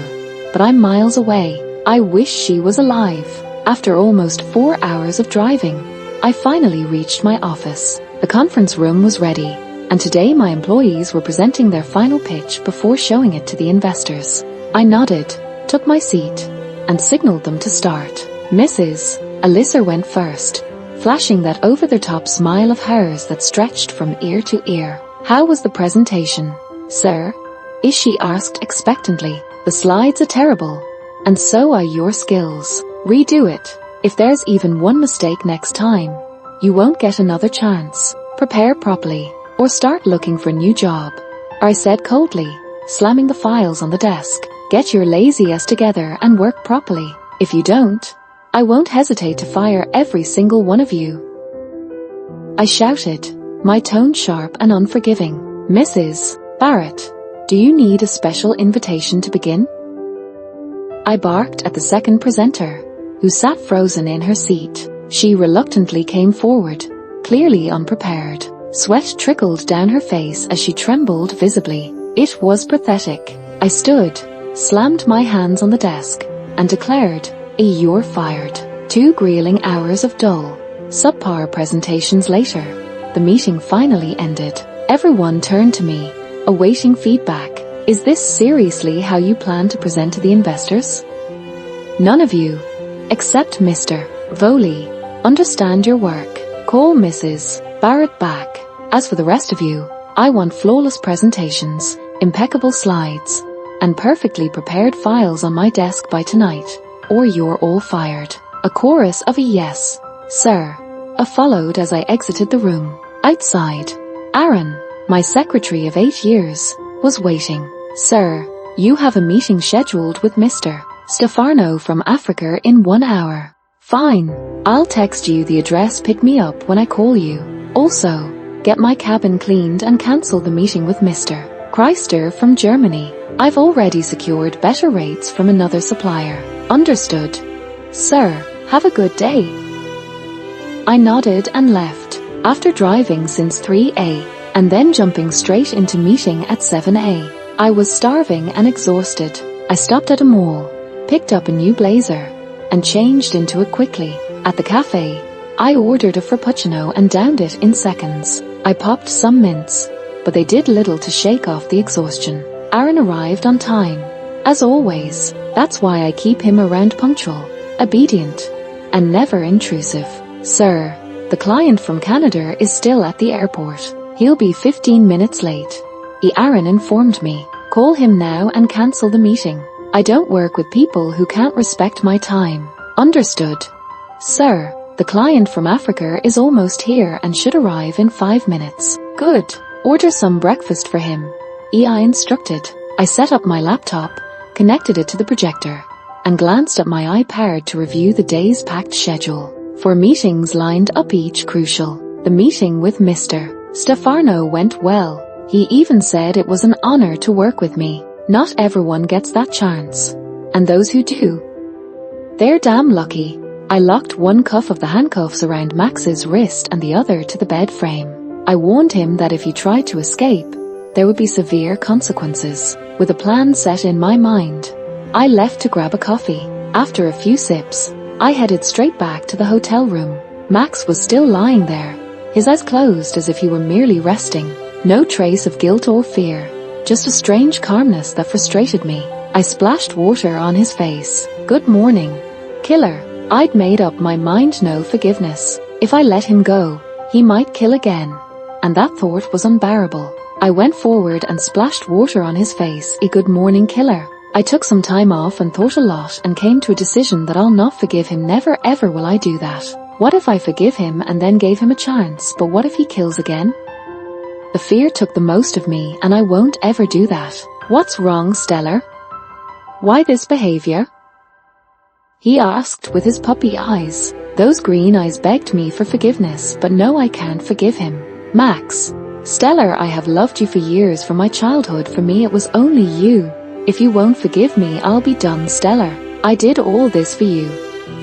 But I'm miles away. I wish she was alive. After almost 4 hours of driving, I finally reached my office. The conference room was ready, and today my employees were presenting their final pitch before showing it to the investors. I nodded, took my seat, and signaled them to start. Mrs. Alyssa went first, flashing that over-the-top smile of hers that stretched from ear to ear. "How was the presentation, sir?" She asked expectantly. "The slides are terrible, and so are your skills. Redo it. If there's even one mistake next time, you won't get another chance. Prepare properly, or start looking for a new job," I said coldly, slamming the files on the desk. "Get your lazy ass together and work properly. If you don't, I won't hesitate to fire every single one of you," I shouted, my tone sharp and unforgiving. "Mrs. Barrett, do you need a special invitation to begin?" I barked at the second presenter, who sat frozen in her seat. She reluctantly came forward, clearly unprepared. Sweat trickled down her face as she trembled visibly. It was pathetic. I stood, slammed my hands on the desk, and declared, "You're fired." 2 grueling hours of dull, subpar presentations later, the meeting finally ended. Everyone turned to me, awaiting feedback. Is this seriously how you plan to present to the investors? None of you, except Mr. Voley, understand your work. Call Mrs. Barrett back. As for the rest of you, I want flawless presentations, impeccable slides, and perfectly prepared files on my desk by tonight, or you're all fired. A chorus of a yes, sir, followed as I exited the room. Outside, Aaron, my secretary of 8 years, was waiting. Sir, you have a meeting scheduled with Mr. Stefano from Africa in 1 hour. Fine, I'll text you the address. Pick me up when I call you. Also, get my cabin cleaned and cancel the meeting with Mr. Kreister from Germany. I've already secured better rates from another supplier. Understood. Sir, have a good day. I nodded and left, after driving since 3 and then jumping straight into meeting at 7 I was starving and exhausted. I stopped at a mall, picked up a new blazer, and changed into it quickly. At the cafe, I ordered a frappuccino and downed it in seconds. I popped some mints, but they did little to shake off the exhaustion. Aaron arrived on time. As always, that's why I keep him around, punctual, obedient, and never intrusive. Sir, the client from Canada is still at the airport. He'll be 15 minutes late. Aaron informed me. Call him now and cancel the meeting. I don't work with people who can't respect my time. Understood. Sir, the client from Africa is almost here and should arrive in 5 minutes. Good. Order some breakfast for him. I instructed. I set up my laptop, connected it to the projector, and glanced at my iPad to review the day's packed schedule. 4 meetings lined up, each crucial. The meeting with Mr. Stefano went well. He even said it was an honor to work with me. Not everyone gets that chance. And those who do, they're damn lucky. I locked one cuff of the handcuffs around Max's wrist and the other to the bed frame. I warned him that if he tried to escape, there would be severe consequences. With a plan set in my mind, I left to grab a coffee. After a few sips, I headed straight back to the hotel room. Max was still lying there, his eyes closed as if he were merely resting. No trace of guilt or fear, just a strange calmness that frustrated me. I splashed water on his face. Good morning, killer. I'd made up my mind, no forgiveness. If I let him go, he might kill again. And that thought was unbearable. I went forward and splashed water on his face. Good morning, killer. I took some time off and thought a lot and came to a decision that I'll not forgive him. Never ever will I do that. What if I forgive him and then gave him a chance, but what if he kills again? The fear took the most of me, and I won't ever do that. What's wrong, Stella? Why this behavior? He asked with his puppy eyes. Those green eyes begged me for forgiveness, but no, I can't forgive him. Max. Stella, I have loved you for years, from my childhood. For me it was only you. If you won't forgive me, I'll be done, Stella. I did all this for you.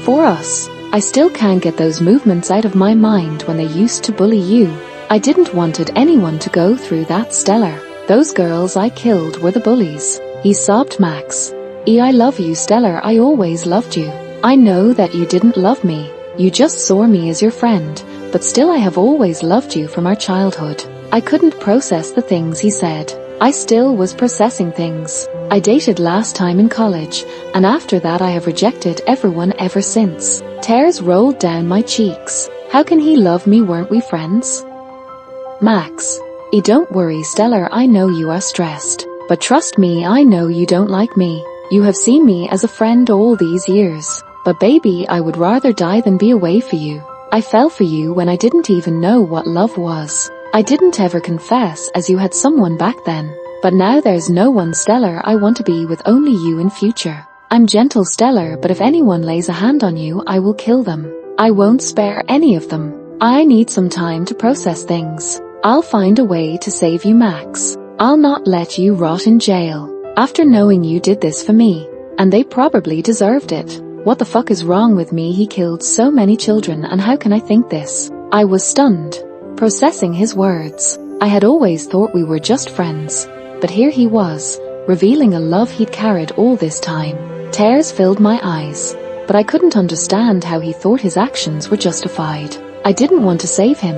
For us. I still can't get those movements out of my mind when they used to bully you. I didn't wanted anyone to go through that, Stella. Those girls I killed were the bullies. He sobbed. Max. I love you, Stella. I always loved you. I know that you didn't love me. You just saw me as your friend, but still I have always loved you from our childhood. I couldn't process the things he said. I still was processing things. I dated last time in college, and after that I have rejected everyone ever since. Tears rolled down my cheeks. How can he love me? Weren't we friends? Max. Don't worry, Stella, I know you are stressed. But trust me, I know you don't like me. You have seen me as a friend all these years. But baby, I would rather die than be away for you. I fell for you when I didn't even know what love was. I didn't ever confess, as you had someone back then. But now there's no one, Stella. I want to be with only you in future. I'm gentle, Stella, but if anyone lays a hand on you, I will kill them. I won't spare any of them. I need some time to process things. I'll find a way to save you, Max. I'll not let you rot in jail. After knowing you did this for me, And they probably deserved it. What the fuck is wrong with me? He killed so many children, and how can I think this? I was stunned, processing his words. I had always thought we were just friends. But here he was, revealing a love he'd carried all this time. Tears filled my eyes, but I couldn't understand how he thought his actions were justified. I didn't want to save him,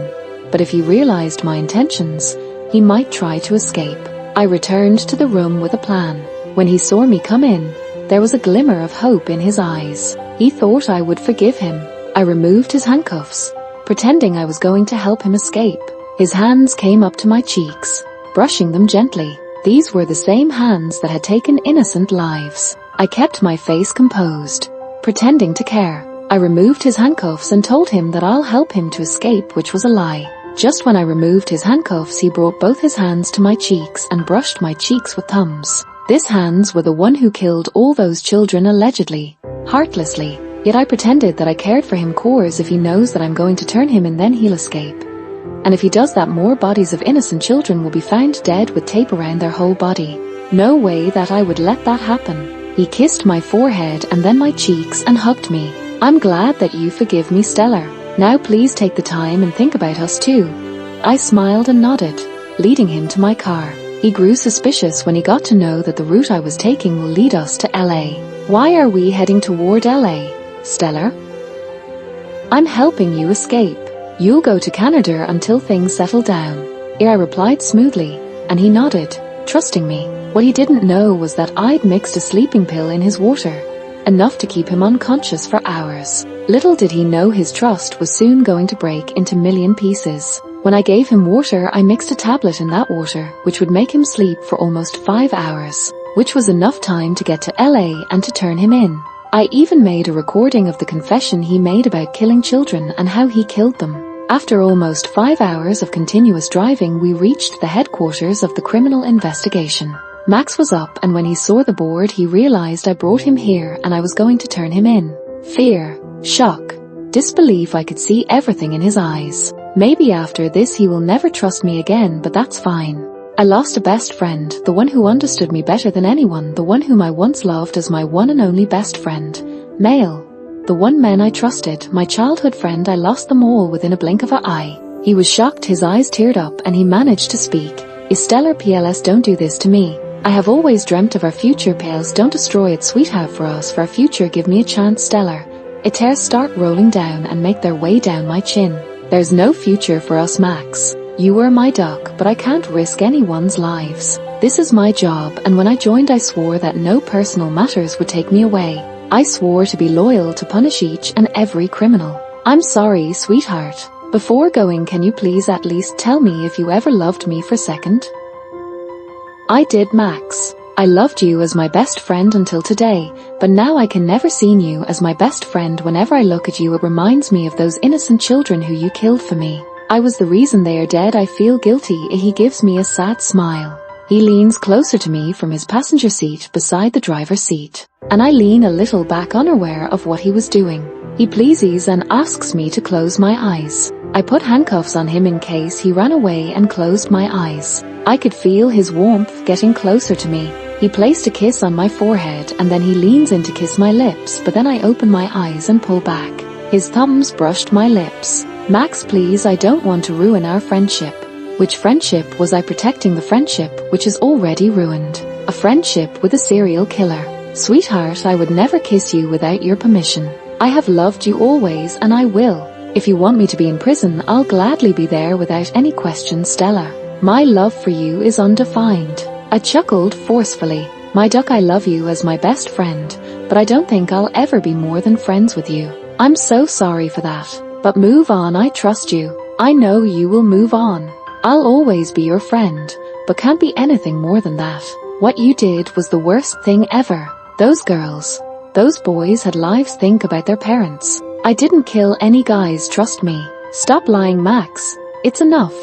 but if he realized my intentions, he might try to escape. I returned to the room with a plan. When he saw me come in, there was a glimmer of hope in his eyes. He thought I would forgive him. I removed his handcuffs, pretending I was going to help him escape. His hands came up to my cheeks, brushing them gently. These were the same hands that had taken innocent lives. I kept my face composed, pretending to care. I removed his handcuffs and told him that I'll help him to escape, which was a lie. Just when I removed his handcuffs, he brought both his hands to my cheeks and brushed my cheeks with thumbs. His hands were the one who killed all those children allegedly, heartlessly. Yet I pretended that I cared for him, cause if he knows that I'm going to turn him in, then he'll escape. And if he does that, more bodies of innocent children will be found dead with tape around their whole body. No way that I would let that happen. He kissed my forehead and then my cheeks and hugged me. I'm glad that you forgive me, Stella. Now please take the time and think about us too. I smiled and nodded, leading him to my car. He grew suspicious when he got to know that the route I was taking will lead us to LA. Why are we heading toward LA, Stella? I'm helping you escape. You'll go to Canada until things settle down. I replied smoothly, and he nodded, trusting me. What he didn't know was that I'd mixed a sleeping pill in his water, enough to keep him unconscious for hours. Little did he know his trust was soon going to break into million pieces. When I gave him water, I mixed a tablet in that water, which would make him sleep for almost 5 hours, which was enough time to get to LA and to turn him in. I even made a recording of the confession he made about killing children and how he killed them. After almost 5 hours of continuous driving, we reached the headquarters of the criminal investigation. Max was up, and when he saw the board, he realized I brought him here and I was going to turn him in. Fear, shock, disbelief, I could see everything in his eyes. Maybe after this he will never trust me again, but that's fine. I lost a best friend, the one who understood me better than anyone, the one whom I once loved as my one and only best friend. Male. The one man I trusted, my childhood friend. I lost them all within a blink of an eye. He was shocked, his eyes teared up, and he managed to speak. Stella, PLS, don't do this to me. I have always dreamt of our future, PLS, don't destroy it, sweetheart, for us, for our future, give me a chance, Stella. Tears start rolling down and make their way down my chin. There's no future for us, Max. You were my duck, but I can't risk anyone's lives. This is my job, and when I joined I swore that no personal matters would take me away. I swore to be loyal, to punish each and every criminal. I'm sorry, sweetheart. Before going, can you please at least tell me if you ever loved me for a second? I did, Max. I loved you as my best friend until today, but now I can never see you as my best friend. Whenever I look at you, it reminds me of those innocent children who you killed for me. I was the reason they are dead. I feel guilty. He gives me a sad smile. He leans closer to me from his passenger seat beside the driver's seat, and I lean a little back, unaware of what he was doing. He pleases and asks me to close my eyes. I put handcuffs on him in case he ran away and closed my eyes. I could feel his warmth getting closer to me. He placed a kiss on my forehead and then he leans in to kiss my lips, but then I open my eyes and pull back. His thumbs brushed my lips. Max, please, I don't want to ruin our friendship. Which friendship? Was I protecting the friendship which is already ruined? A friendship with a serial killer. Sweetheart, I would never kiss you without your permission. I have loved you always and I will. If you want me to be in prison, I'll gladly be there without any question, Stella. My love for you is undefined. I chuckled forcefully. My duck, I love you as my best friend, but I don't think I'll ever be more than friends with you. I'm so sorry for that. But move on, I trust you. I know you will move on. I'll always be your friend, but can't be anything more than that. What you did was the worst thing ever. Those girls, those boys had lives. Think about their parents. I didn't kill any guys, trust me. Stop lying, Max. It's enough.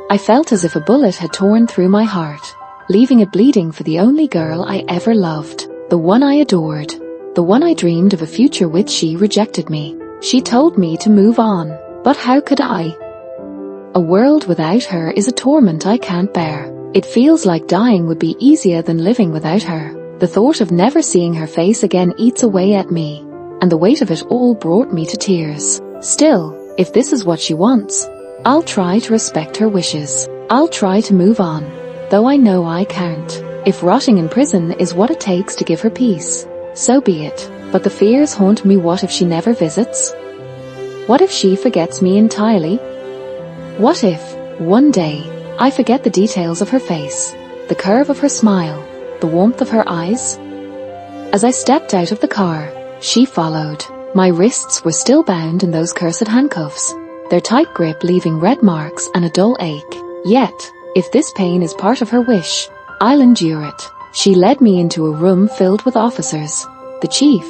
I felt as if a bullet had torn through my heart, leaving it bleeding for the only girl I ever loved, the one I adored, the one I dreamed of a future with. She rejected me. She told me to move on, but how could I? A world without her is a torment I can't bear. It feels like dying would be easier than living without her. The thought of never seeing her face again eats away at me, and the weight of it all brought me to tears. Still, if this is what she wants, I'll try to respect her wishes. I'll try to move on, though I know I can't. If rotting in prison is what it takes to give her peace, so be it. But the fears haunt me. What if she never visits? What if she forgets me entirely? What if, one day, I forget the details of her face, the curve of her smile, the warmth of her eyes? As I stepped out of the car, she followed. My wrists were still bound in those cursed handcuffs, their tight grip leaving red marks and a dull ache. Yet, if this pain is part of her wish, I'll endure it. She led me into a room filled with officers, the chief,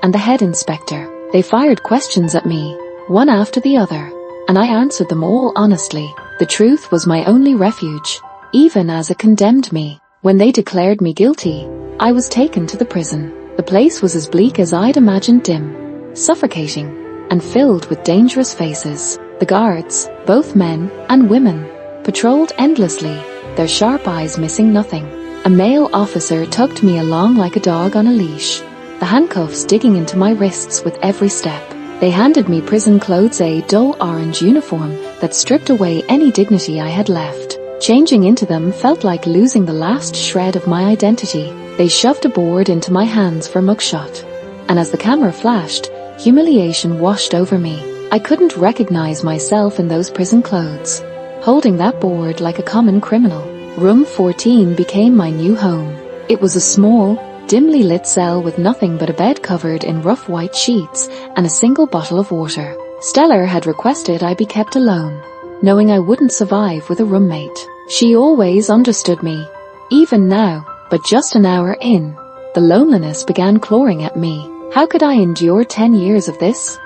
and the head inspector. They fired questions at me, one after the other, and I answered them all honestly. The truth was my only refuge, even as it condemned me. When they declared me guilty, I was taken to the prison. The place was as bleak as I'd imagined, dim, suffocating, and filled with dangerous faces. The guards, both men and women, patrolled endlessly, their sharp eyes missing nothing. A male officer tugged me along like a dog on a leash, the handcuffs digging into my wrists with every step. They handed me prison clothes, a dull orange uniform that stripped away any dignity I had left. Changing into them felt like losing the last shred of my identity. They shoved a board into my hands for mugshot, and as the camera flashed, humiliation washed over me. I couldn't recognize myself in those prison clothes, holding that board like a common criminal. Room 14 became my new home. It was a small, dimly lit cell with nothing but a bed covered in rough white sheets and a single bottle of water. STELLA had requested I be kept alone, knowing I wouldn't survive with a roommate. She always understood me, even now, but just an hour in, the loneliness began clawing at me. How could I endure 10 years of this?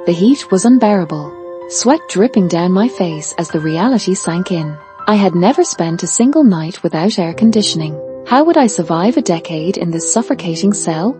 The heat was unbearable, sweat dripping down my face as the reality sank in. I had never spent a single night without air conditioning. How would I survive a decade in this suffocating cell?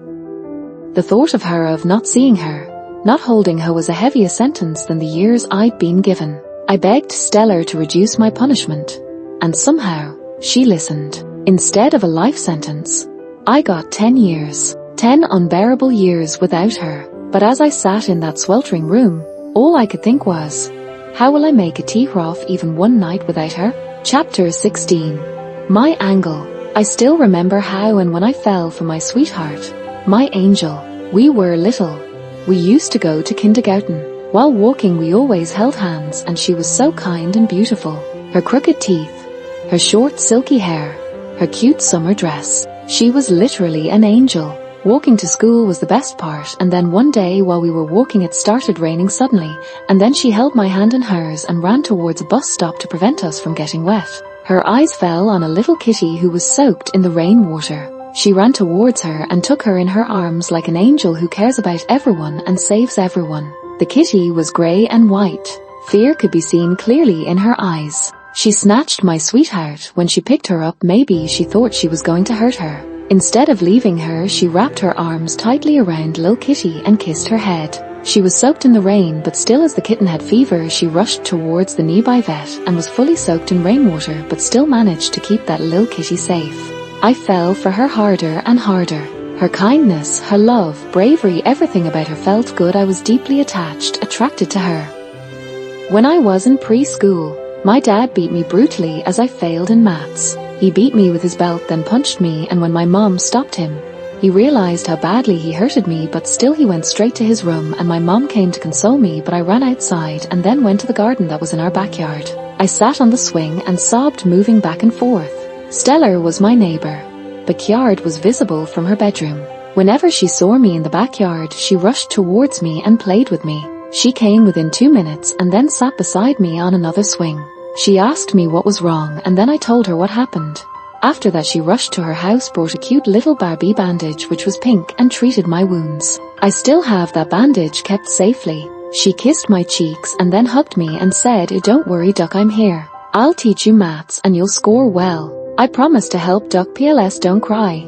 The thought of her, of not seeing her, not holding her, was a heavier sentence than the years I'd been given. I begged STELLA to reduce my punishment, and somehow, she listened. Instead of a life sentence, I got 10 years. 10 unbearable years without her. But as I sat in that sweltering room, all I could think was, how will I make a tea off even one night without her? Chapter 16. My angle. I still remember how and when I fell for my sweetheart, my angel. We were little. We used to go to kindergarten. While walking we always held hands, and she was so kind and beautiful. Her crooked teeth, her short silky hair, her cute summer dress. She was literally an angel. Walking to school was the best part, and then one day while we were walking it started raining suddenly, and then she held my hand in hers and ran towards a bus stop to prevent us from getting wet. Her eyes fell on a little kitty who was soaked in the rainwater. She ran towards her and took her in her arms like an angel who cares about everyone and saves everyone. The kitty was grey and white. Fear could be seen clearly in her eyes. She snatched my sweetheart. When she picked her up, maybe she thought she was going to hurt her. Instead of leaving her, she wrapped her arms tightly around Lil Kitty and kissed her head. She was soaked in the rain, but still, as the kitten had fever, she rushed towards the nearby vet and was fully soaked in rainwater, but still managed to keep that Lil Kitty safe. I fell for her harder and harder. Her kindness, her love, bravery, everything about her felt good. I was deeply attached, attracted to her. When I was in preschool, my dad beat me brutally as I failed in maths. He beat me with his belt, then punched me, and when my mom stopped him, he realized how badly he hurted me, but still he went straight to his room, and my mom came to console me, but I ran outside and then went to the garden that was in our backyard. I sat on the swing and sobbed, moving back and forth. STELLA was my neighbor. Backyard was visible from her bedroom. Whenever she saw me in the backyard, she rushed towards me and played with me. She came within 2 minutes and then sat beside me on another swing. She asked me what was wrong, and then I told her what happened. After that she rushed to her house, brought a cute little Barbie bandage which was pink, and treated my wounds. I still have that bandage kept safely. She kissed my cheeks and then hugged me and said, "Don't worry, Duck, I'm here. I'll teach you maths and you'll score well. I promise to help, Duck. PLS, don't cry."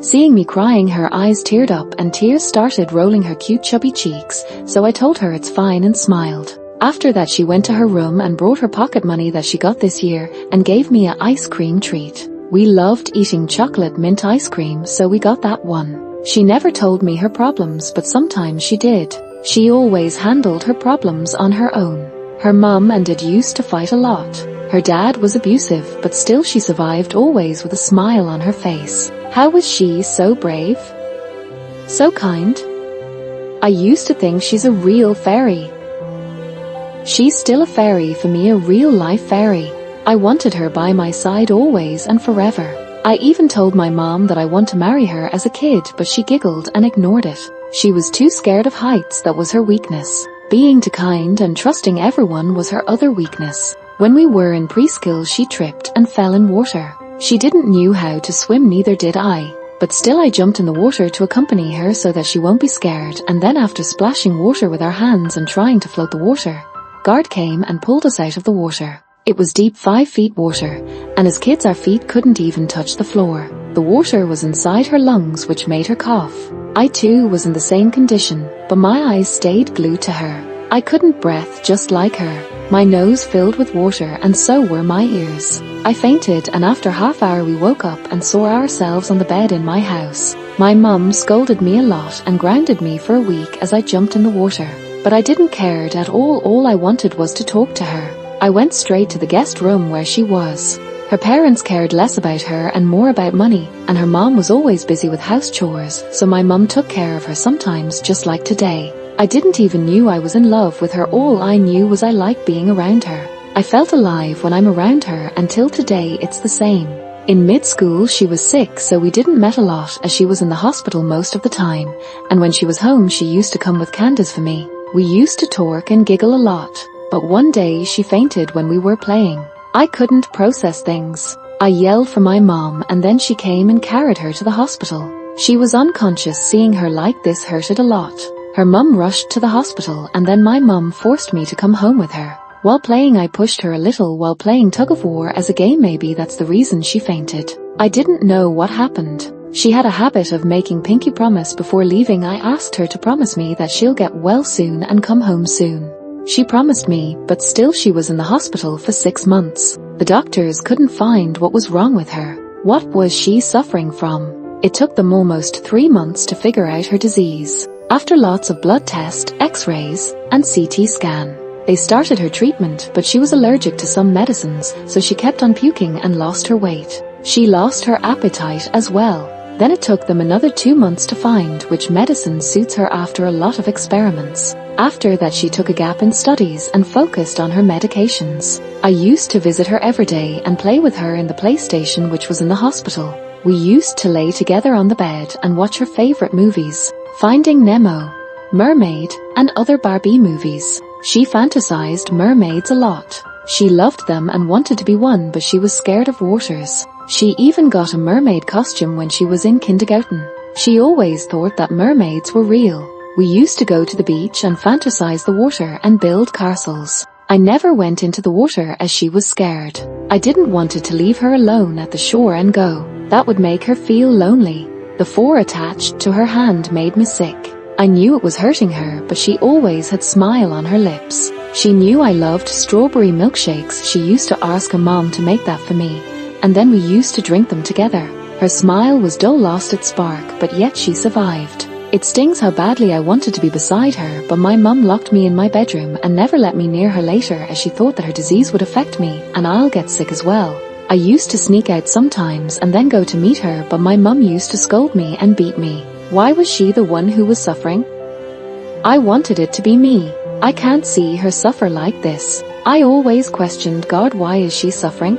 Seeing me crying, her eyes teared up and tears started rolling her cute chubby cheeks, so I told her it's fine and smiled. After that she went to her room and brought her pocket money that she got this year and gave me an ice cream treat. We loved eating chocolate mint ice cream, so we got that one. She never told me her problems, but sometimes she did. She always handled her problems on her own. Her mum and dad used to fight a lot. Her dad was abusive, but still she survived, always with a smile on her face. How was she so brave? So kind? I used to think she's a real fairy. She's still a fairy for me, a real-life fairy. I wanted her by my side always and forever. I even told my mom that I want to marry her as a kid, but she giggled and ignored it. She was too scared of heights, that was her weakness. Being too kind and trusting everyone was her other weakness. When we were in preschool, she tripped and fell in water. She didn't know how to swim, neither did I. But still I jumped in the water to accompany her so that she won't be scared, and then after splashing water with our hands and trying to float the water, guard came and pulled us out of the water. It was deep, 5 feet water, and as kids our feet couldn't even touch the floor. The water was inside her lungs, which made her cough. I too was in the same condition, but my eyes stayed glued to her. I couldn't breathe, just like her. My nose filled with water and so were my ears. I fainted, and after half hour we woke up and saw ourselves on the bed in my house. My mum scolded me a lot and grounded me for a week as I jumped in the water. But I didn't care at all I wanted was to talk to her. I went straight to the guest room where she was. Her parents cared less about her and more about money, and her mom was always busy with house chores, so my mum took care of her sometimes, just like today. I didn't even know I was in love with her, all I knew was I liked being around her. I felt alive when I'm around her, until today it's the same. In mid-school she was sick, so we didn't met a lot as she was in the hospital most of the time, and when she was home she used to come with candies for me. We used to talk and giggle a lot. But one day she fainted when we were playing. I couldn't process things. I yelled for my mom, and then she came and carried her to the hospital. She was unconscious. Seeing her like this hurted a lot. Her mum rushed to the hospital, and then my mum forced me to come home with her. While playing I pushed her a little while playing tug of war as a game, maybe that's the reason she fainted. I didn't know what happened. She had a habit of making pinky promise before leaving. I asked her to promise me that she'll get well soon and come home soon. She promised me, but still she was in the hospital for 6 months. The doctors couldn't find what was wrong with her. What was she suffering from? It took them almost 3 months to figure out her disease. After lots of blood tests, x-rays, and CT scan, they started her treatment, but she was allergic to some medicines, so she kept on puking and lost her weight. She lost her appetite as well. Then it took them another 2 months to find which medicine suits her after a lot of experiments. After that she took a gap in studies and focused on her medications. I used to visit her every day and play with her in the PlayStation, which was in the hospital. We used to lay together on the bed and watch her favorite movies, Finding Nemo, Mermaid, and other Barbie movies. She fantasized mermaids a lot. She loved them and wanted to be one, but she was scared of waters. She even got a mermaid costume when she was in kindergarten. She always thought that mermaids were real. We used to go to the beach and fantasize the water and build castles. I never went into the water as she was scared. I didn't want to leave her alone at the shore and go. That would make her feel lonely. The 4 attached to her hand made me sick. I knew it was hurting her, but she always had a smile on her lips. She knew I loved strawberry milkshakes. She used to ask her mom to make that for me, and then we used to drink them together. Her smile was dull, lost its spark, but yet she survived. It stings how badly I wanted to be beside her, but my mum locked me in my bedroom and never let me near her later, as she thought that her disease would affect me and I'll get sick as well. I used to sneak out sometimes and then go to meet her, but my mum used to scold me and beat me. Why was she the one who was suffering? I wanted it to be me. I can't see her suffer like this. I always questioned God, why is she suffering?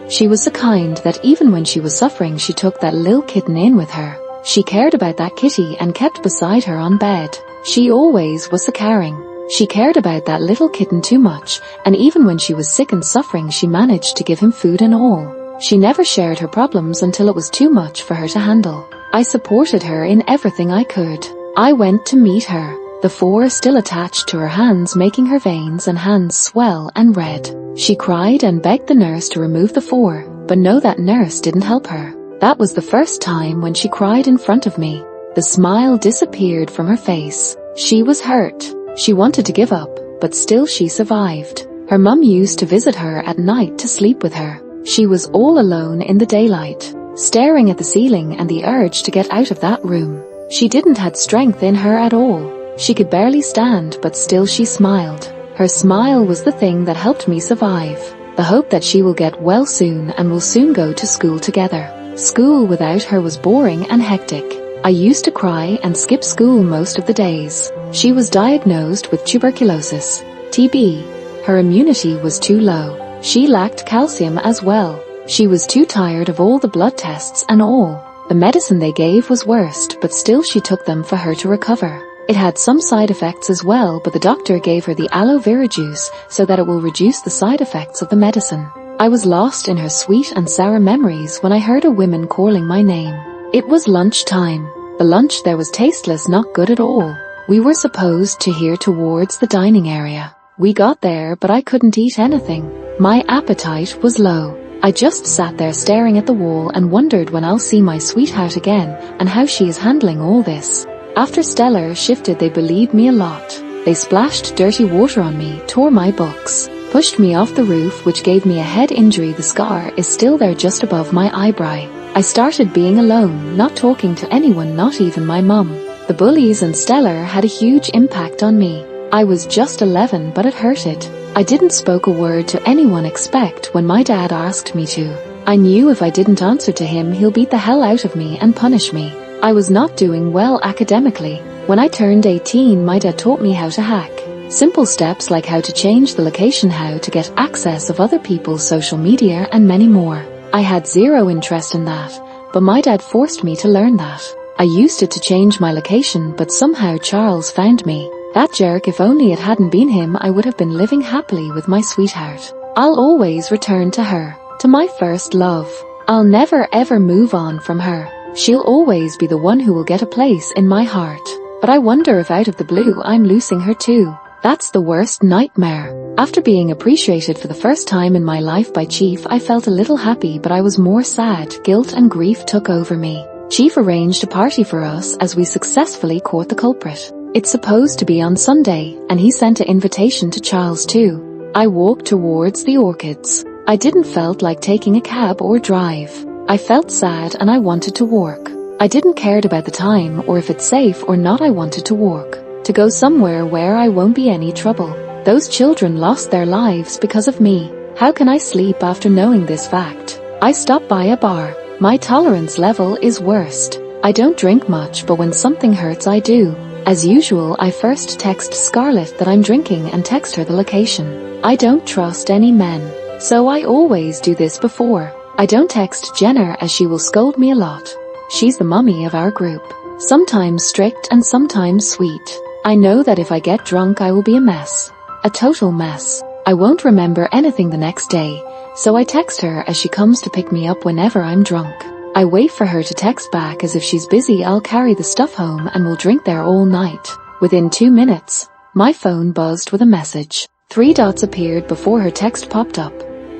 She was so kind that even when she was suffering she took that little kitten in with her. She cared about that kitty and kept beside her on bed. She always was so caring. She cared about that little kitten too much, and even when she was sick and suffering she managed to give him food and all. She never shared her problems until it was too much for her to handle. I supported her in everything I could. I went to meet her. The 4 still attached to her hands, making her veins and hands swell and red. She cried and begged the nurse to remove the 4, but no, that nurse didn't help her. That was the first time when she cried in front of me. The smile disappeared from her face. She was hurt. She wanted to give up, but still she survived. Her mum used to visit her at night to sleep with her. She was all alone in the daylight, staring at the ceiling, and the urge to get out of that room. She didn't have strength in her at all. She could barely stand, but still she smiled. Her smile was the thing that helped me survive. The hope that she will get well soon and will soon go to school together. School without her was boring and hectic. I used to cry and skip school most of the days. She was diagnosed with tuberculosis, TB. Her immunity was too low. She lacked calcium as well. She was too tired of all the blood tests and all. The medicine they gave was worst, but still she took them for her to recover. It had some side effects as well, but the doctor gave her the aloe vera juice so that it will reduce the side effects of the medicine. I was lost in her sweet and sour memories when I heard a woman calling my name. It was lunchtime. The lunch there was tasteless, not good at all. We were supposed to hear towards the dining area. We got there, but I couldn't eat anything. My appetite was low. I just sat there staring at the wall and wondered when I'll see my sweetheart again and how she is handling all this. After STELLA shifted, they bullied me a lot. They splashed dirty water on me, tore my books, pushed me off the roof, which gave me a head injury. The scar is still there just above my eyebrow. I started being alone, not talking to anyone, not even my mum. The bullies and STELLA had a huge impact on me. I was just 11, but it hurted. I didn't spoke a word to anyone except when my dad asked me to. I knew if I didn't answer to him, he'll beat the hell out of me and punish me. I was not doing well academically. When I turned 18, my dad taught me how to hack. Simple steps like how to change the location, how to get access of other people's social media, and many more. I had zero interest in that, but my dad forced me to learn that. I used it to change my location, but somehow Charles found me. That jerk, if only it hadn't been him, I would have been living happily with my sweetheart. I'll always return to her, to my first love. I'll never ever move on from her. She'll always be the one who will get a place in my heart. But I wonder if out of the blue I'm losing her too. That's the worst nightmare. After being appreciated for the first time in my life by Chief, I felt a little happy, but I was more sad. Guilt and grief took over me. Chief arranged a party for us as we successfully caught the culprit. It's supposed to be on Sunday, and he sent an invitation to Charles too. I walked towards the orchids. I didn't felt like taking a cab or drive. I felt sad and I wanted to walk. I didn't cared about the time or if it's safe or not. I wanted to walk. To go somewhere where I won't be any trouble. Those children lost their lives because of me. How can I sleep after knowing this fact? I stopped by a bar. My tolerance level is worst. I don't drink much, but when something hurts I do. As usual, I first text Scarlet that I'm drinking and text her the location. I don't trust any men, so I always do this before. I don't text Jenna as she will scold me a lot. She's the mummy of our group. Sometimes strict and sometimes sweet. I know that if I get drunk I will be a mess. A total mess. I won't remember anything the next day, so I text her as she comes to pick me up whenever I'm drunk. I wait for her to text back as if she's busy. I'll carry the stuff home and we'll drink there all night. Within 2 minutes, my phone buzzed with a message. 3 dots appeared before her text popped up.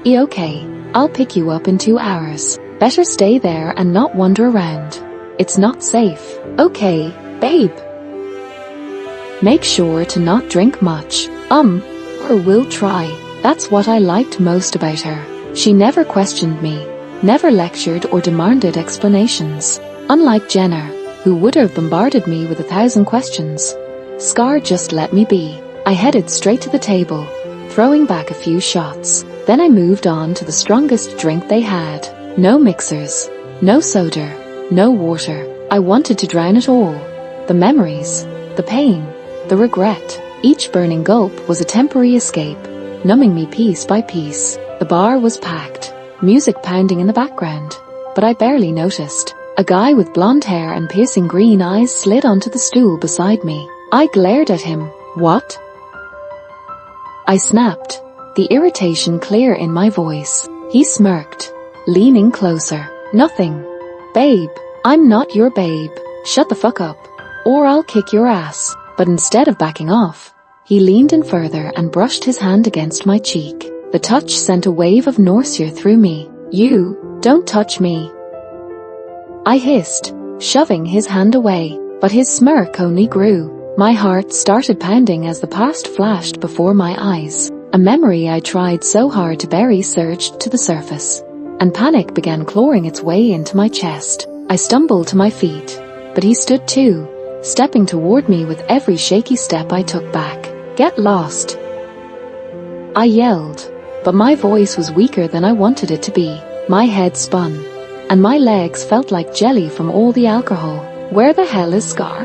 Okay, I'll pick you up in 2 hours. Better stay there and not wander around. It's not safe. Okay, babe. Make sure to not drink much. Or we'll try. That's what I liked most about her. She never questioned me. Never lectured or demanded explanations. Unlike Jenna, who would have bombarded me with 1,000 questions. Scar just let me be. I headed straight to the table, throwing back a few shots. Then I moved on to the strongest drink they had. No mixers, no soda, no water. I wanted to drown it all. The memories, the pain, the regret. Each burning gulp was a temporary escape, numbing me piece by piece. The bar was packed. Music pounding in the background, but I barely noticed. A guy with blonde hair and piercing green eyes slid onto the stool beside me. I glared at him. What? I snapped, the irritation clear in my voice. He smirked, leaning closer. Nothing. Babe, I'm not your babe. Shut the fuck up, or I'll kick your ass. But instead of backing off, he leaned in further and brushed his hand against my cheek. The touch sent a wave of nausea through me. You, don't touch me. I hissed, shoving his hand away, but his smirk only grew. My heart started pounding as the past flashed before my eyes. A memory I tried so hard to bury surged to the surface. and panic began clawing its way into my chest. I stumbled to my feet, but he stood too, stepping toward me with every shaky step I took back. "Get lost!" I yelled, but my voice was weaker than I wanted it to be. My head spun, and my legs felt like jelly from all the alcohol. "Where the hell is Scar?"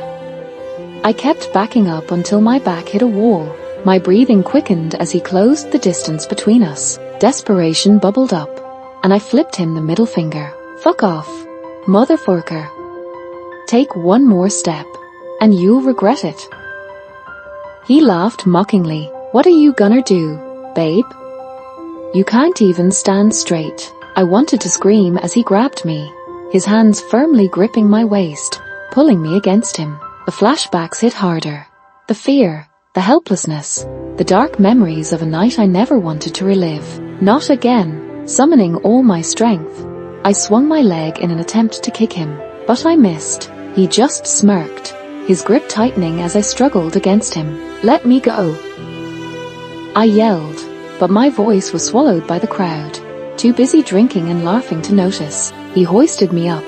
I kept backing up until my back hit a wall. My breathing quickened as he closed the distance between us. Desperation bubbled up, and I flipped him the middle finger. "Fuck off, motherfucker. Take one more step, and you'll regret it." He laughed mockingly. "What are you gonna do, babe? You can't even stand straight." I wanted to scream as he grabbed me, his hands firmly gripping my waist, pulling me against him. The flashbacks hit harder. The fear, the helplessness, the dark memories of a night I never wanted to relive. Not again. Summoning all my strength, I swung my leg in an attempt to kick him, but I missed. He just smirked, his grip tightening as I struggled against him. "Let me go!" I yelled, but my voice was swallowed by the crowd, too busy drinking and laughing to notice. He hoisted me up,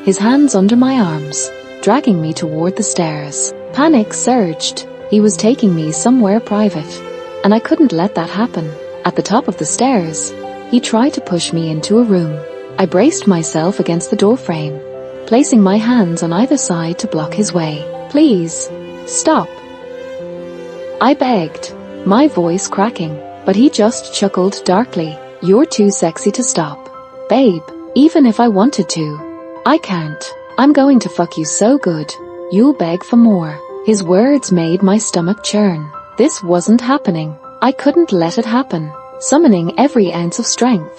his hands under my arms, dragging me toward the stairs. Panic surged. He was taking me somewhere private, and I couldn't let that happen. At the top of the stairs, he tried to push me into a room. I braced myself against the doorframe, placing my hands on either side to block his way. "Please, stop," I begged, my voice cracking, but he just chuckled darkly. "You're too sexy to stop, babe. Even if I wanted to, I can't. I'm going to fuck you so good, you'll beg for more." His words made my stomach churn. This wasn't happening. I couldn't let it happen. Summoning every ounce of strength,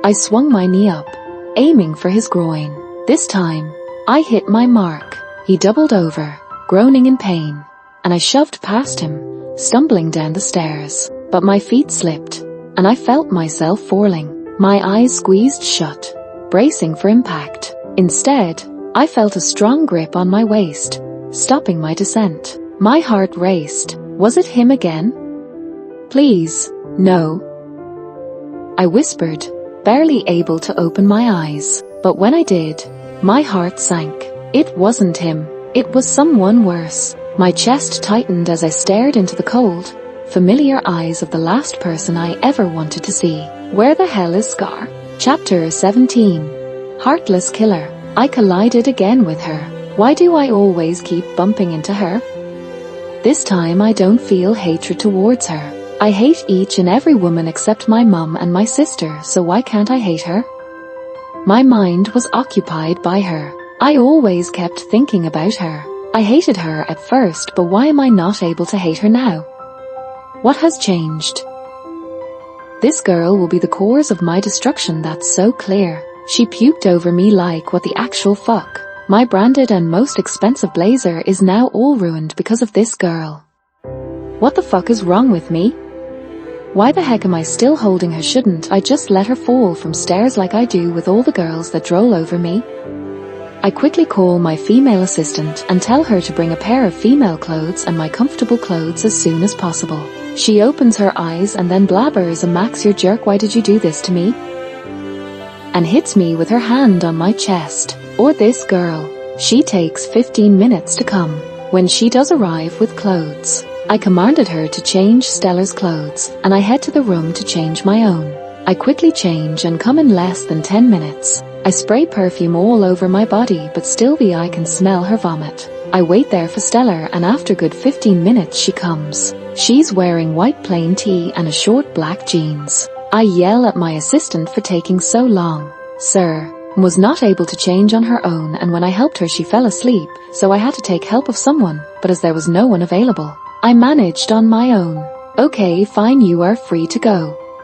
I swung my knee up, aiming for his groin. This time, I hit my mark. He doubled over, groaning in pain, and I shoved past him, stumbling down the stairs. But my feet slipped, and I felt myself falling. My eyes squeezed shut, bracing for impact. Instead, I felt a strong grip on my waist, stopping my descent. My heart raced. Was it him again? "Please, no," I whispered, barely able to open my eyes. But when I did, my heart sank. It wasn't him. It was someone worse. My chest tightened as I stared into the cold, familiar eyes of the last person I ever wanted to see. Where the hell is Scar? Chapter 17. Heartless Killer. I collided again with her. Why do I always keep bumping into her? This time I don't feel hatred towards her. I hate each and every woman except my mum and my sister, so why can't I hate her? My mind was occupied by her. I always kept thinking about her. I hated her at first, but why am I not able to hate her now? What has changed? This girl will be the cause of my destruction, that's so clear. She puked over me like what the actual fuck. My branded and most expensive blazer is now all ruined because of this girl. What the fuck is wrong with me? Why the heck am I still holding her? Shouldn't I just let her fall from stairs like I do with all the girls that droll over me? I quickly call my female assistant and tell her to bring a pair of female clothes and my comfortable clothes as soon as possible. She opens her eyes and then blabbers a "Max, you jerk, why did you do this to me?" and hits me with her hand on my chest. Or this girl. She takes 15 minutes to come. When she does arrive with clothes, I commanded her to change Stella's clothes, and I head to the room to change my own. I quickly change and come in less than 10 minutes. I spray perfume all over my body, but still the eye can smell her vomit. I wait there for Stella, and after good 15 minutes she comes. She's wearing white plain tee and a short black jeans. I yell at my assistant for taking so long. Sir, was not able to change on her own, and when I helped her she fell asleep, so I had to take help of someone, but as there was no one available, I managed on my own. Okay, fine, you are free to go.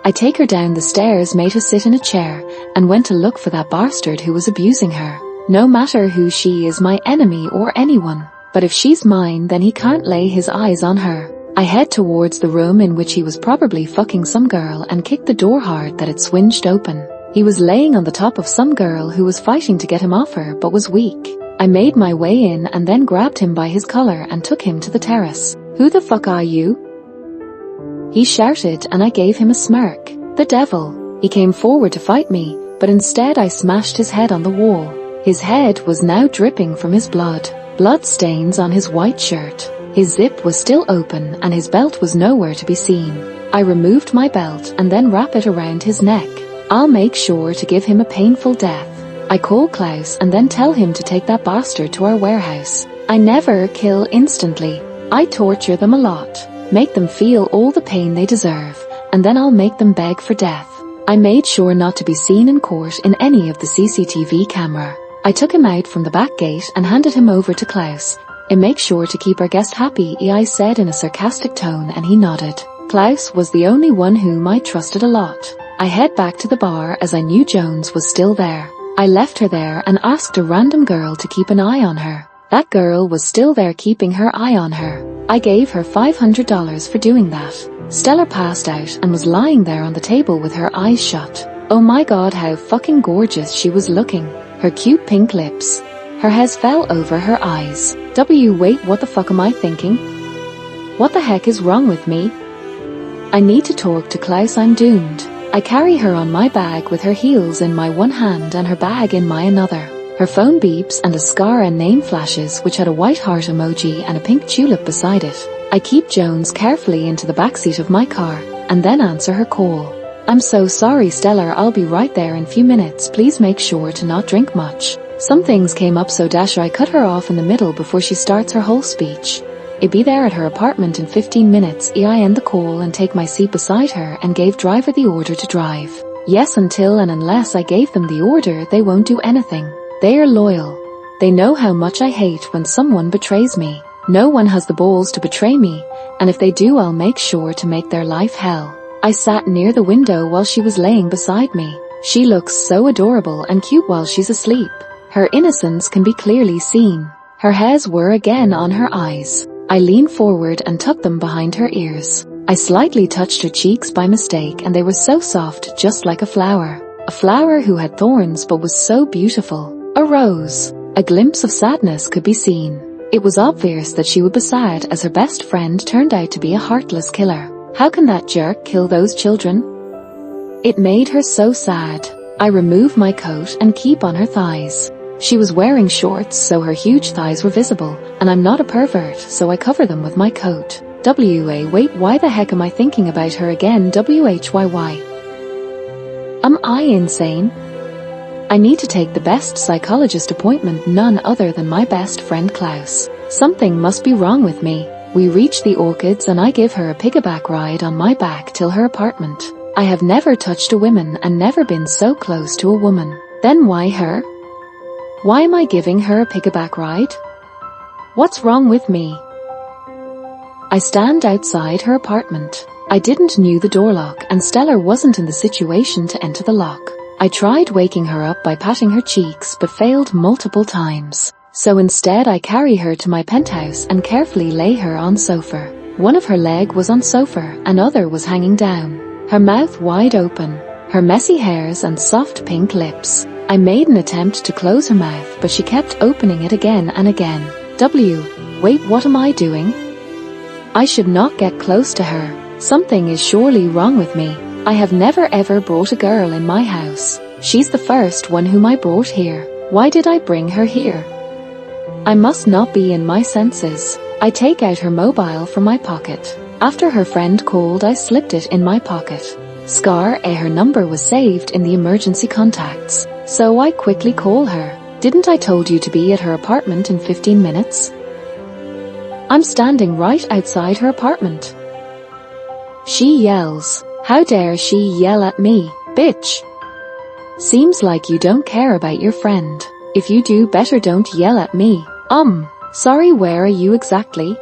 I take her down the stairs, made her sit in a chair, and went to look for that bastard who was abusing her. No matter who she is, my enemy or anyone, but if she's mine then he can't lay his eyes on her. I head towards the room in which he was probably fucking some girl and kicked the door hard that it swinged open. He was laying on the top of some girl who was fighting to get him off her but was weak. I made my way in and then grabbed him by his collar and took him to the terrace. "Who the fuck are you?" he shouted, and I gave him a smirk. The devil. He came forward to fight me, but instead I smashed his head on the wall. His head was now dripping from his blood stains on his white shirt. His zip was still open and his belt was nowhere to be seen. I removed my belt and then wrap it around his neck. I'll make sure to give him a painful death. I call Klaus and then tell him to take that bastard to our warehouse. I never kill instantly. I torture them a lot, make them feel all the pain they deserve, and then I'll make them beg for death. I made sure not to be seen in court in any of the CCTV camera. I took him out from the back gate and handed him over to Klaus. "I make sure to keep our guest happy," I said in a sarcastic tone, and he nodded. Klaus was the only one whom I trusted a lot. I head back to the bar as I knew Jones was still there. I left her there and asked a random girl to keep an eye on her. That girl was still there keeping her eye on her. I gave her $500 for doing that. Stella passed out and was lying there on the table with her eyes shut. Oh my god, how fucking gorgeous she was looking. Her cute pink lips. Her hair fell over her eyes. Wait, what the fuck am I thinking? What the heck is wrong with me? I need to talk to Klaus, I'm doomed. I carry her on my bag with her heels in my one hand and her bag in my another. Her phone beeps and a scar and name flashes which had a white heart emoji and a pink tulip beside it. I keep Jones carefully into the backseat of my car and then answer her call. "I'm so sorry Stella, I'll be right there in a few minutes, please make sure to not drink much." Some things came up so I cut her off in the middle before she starts her whole speech. "I'll be there at her apartment in 15 minutes. I end the call and take my seat beside her and gave driver the order to drive. Yes, until and unless I gave them the order they won't do anything. They are loyal. They know how much I hate when someone betrays me. No one has the balls to betray me, and if they do I'll make sure to make their life hell." I sat near the window while she was laying beside me. She looks so adorable and cute while she's asleep. Her innocence can be clearly seen. Her hairs were again on her eyes. I leaned forward and tucked them behind her ears. I slightly touched her cheeks by mistake and they were so soft, just like a flower. A flower who had thorns but was so beautiful. A rose. A glimpse of sadness could be seen. It was obvious that she would be sad as her best friend turned out to be a heartless killer. How can that jerk kill those children? It made her so sad. I remove my coat and keep on her thighs. She was wearing shorts so her huge thighs were visible, and I'm not a pervert so I cover them with my coat. Wait, why the heck am I thinking about her again? Why? Am I insane? I need to take the best psychologist appointment, none other than my best friend Klaus. Something must be wrong with me. We reach the orchids and I give her a piggyback ride on my back till her apartment. I have never touched a woman and never been so close to a woman. Then why her? Why am I giving her a piggyback ride? What's wrong with me? I stand outside her apartment. I didn't knew the door lock and Stella wasn't in the situation to enter the lock. I tried waking her up by patting her cheeks but failed multiple times. So instead I carry her to my penthouse and carefully lay her on sofa. One of her leg was on sofa, another was hanging down. Her mouth wide open, her messy hairs and soft pink lips. I made an attempt to close her mouth but she kept opening it again and again. Wait, what am I doing? I should not get close to her. Something is surely wrong with me. I have never ever brought a girl in my house. She's the first one whom I brought here. Why did I bring her here? I must not be in my senses. I take out her mobile from my pocket. After her friend called I slipped it in my pocket. Her number was saved in the emergency contacts. So I quickly call her. Didn't I told you to be at her apartment in 15 minutes? I'm standing right outside her apartment. She yells. How dare she yell at me, bitch? Seems like you don't care about your friend. If you do, better don't yell at me. Sorry, where are you exactly?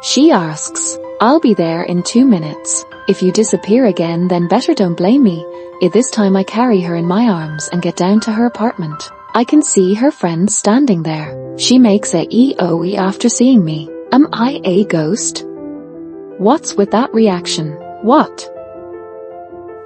She asks. I'll be there in 2 minutes. If you disappear again, then better don't blame me. This time I carry her in my arms and get down to her apartment. I can see her friend standing there. She makes a EOE after seeing me. Am I a ghost? What's with that reaction? What?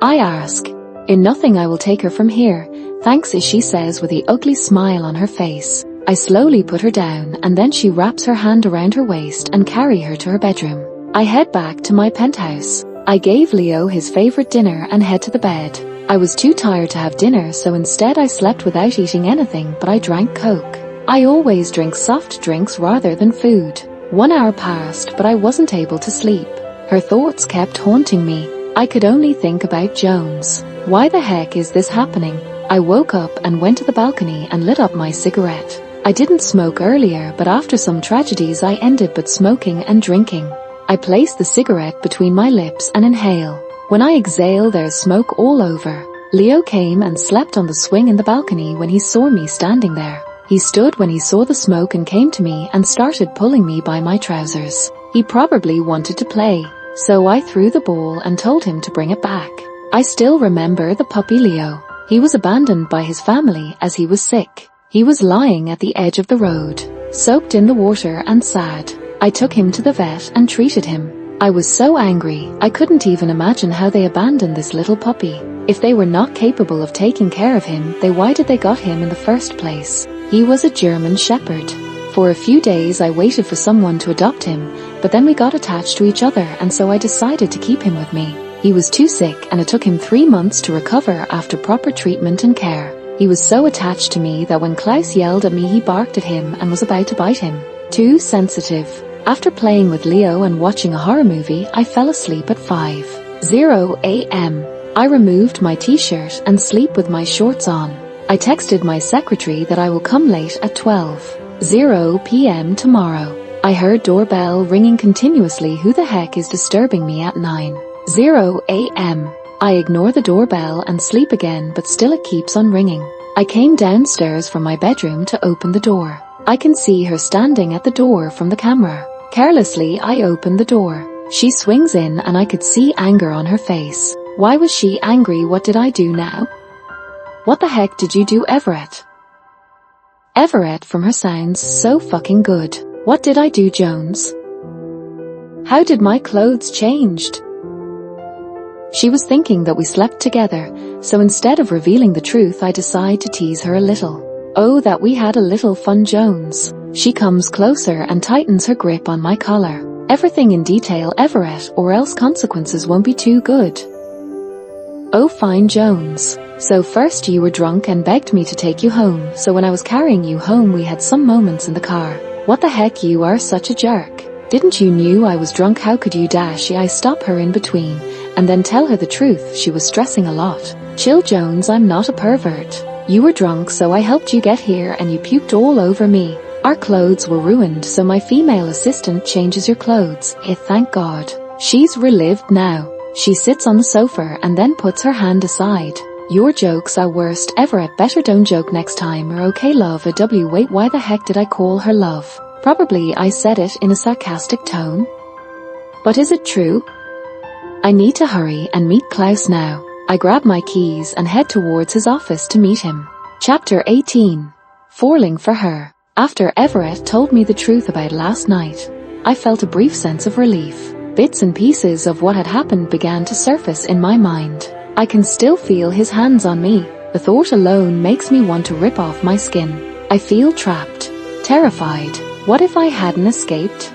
I ask. In nothing, I will take her from here. Thanks, she says with the ugly smile on her face. I slowly put her down and then she wraps her hand around her waist and carry her to her bedroom. I head back to my penthouse. I gave Leo his favorite dinner and head to the bed. I was too tired to have dinner, so instead I slept without eating anything, but I drank Coke. I always drink soft drinks rather than food. 1 hour passed, but I wasn't able to sleep. Her thoughts kept haunting me. I could only think about Jones. Why the heck is this happening? I woke up and went to the balcony and lit up my cigarette. I didn't smoke earlier, but after some tragedies I ended up smoking and drinking. I place the cigarette between my lips and inhale. When I exhale, there's smoke all over. Leo came and slept on the swing in the balcony when he saw me standing there. He stood when he saw the smoke and came to me and started pulling me by my trousers. He probably wanted to play, so I threw the ball and told him to bring it back. I still remember the puppy Leo. He was abandoned by his family as he was sick. He was lying at the edge of the road, soaked in the water and sad. I took him to the vet and treated him. I was so angry, I couldn't even imagine how they abandoned this little puppy. If they were not capable of taking care of him, then why did they got him in the first place? He was a German Shepherd. For a few days I waited for someone to adopt him, but then we got attached to each other, and so I decided to keep him with me. He was too sick and it took him 3 months to recover after proper treatment and care. He was so attached to me that when Klaus yelled at me he barked at him and was about to bite him. Too sensitive. After playing with Leo and watching a horror movie, I fell asleep at 5:00 a.m. I removed my t-shirt and sleep with my shorts on. I texted my secretary that I will come late at 12:00 p.m. tomorrow. I heard doorbell ringing continuously. Who the heck is disturbing me at 9:00 a.m.? I ignore the doorbell and sleep again, but still it keeps on ringing. I came downstairs from my bedroom to open the door. I can see her standing at the door from the camera. Carelessly, I opened the door. She swings in and I could see anger on her face. Why was she angry? What did I do now? What the heck did you do, Everett? Everett from her sounds so fucking good. What did I do, Jones? How did my clothes changed? She was thinking that we slept together, so instead of revealing the truth I decide to tease her a little. Oh, that we had a little fun, Jones. She comes closer and tightens her grip on my collar. Everything in detail, Everett, or else consequences won't be too good. Oh fine, Jones. So first you were drunk and begged me to take you home, so when I was carrying you home we had some moments in the car. What the heck, you are such a jerk. Didn't you knew I was drunk? How could you dash? I stop her in between and then tell her the truth. She was stressing a lot. Chill, Jones, I'm not a pervert. You were drunk, so I helped you get here and you puked all over me. Our clothes were ruined, so my female assistant changes your clothes. Thank God. She's relived now. She sits on the sofa and then puts her hand aside. Your jokes are worst, Everett. Better don't joke next time, or okay, love. Wait, why the heck did I call her love? Probably I said it in a sarcastic tone. But is it true? I need to hurry and meet Klaus now. I grab my keys and head towards his office to meet him. Chapter 18. Falling for her. After Everett told me the truth about last night, I felt a brief sense of relief. Bits and pieces of what had happened began to surface in my mind. I can still feel his hands on me. The thought alone makes me want to rip off my skin. I feel trapped, terrified. What if I hadn't escaped?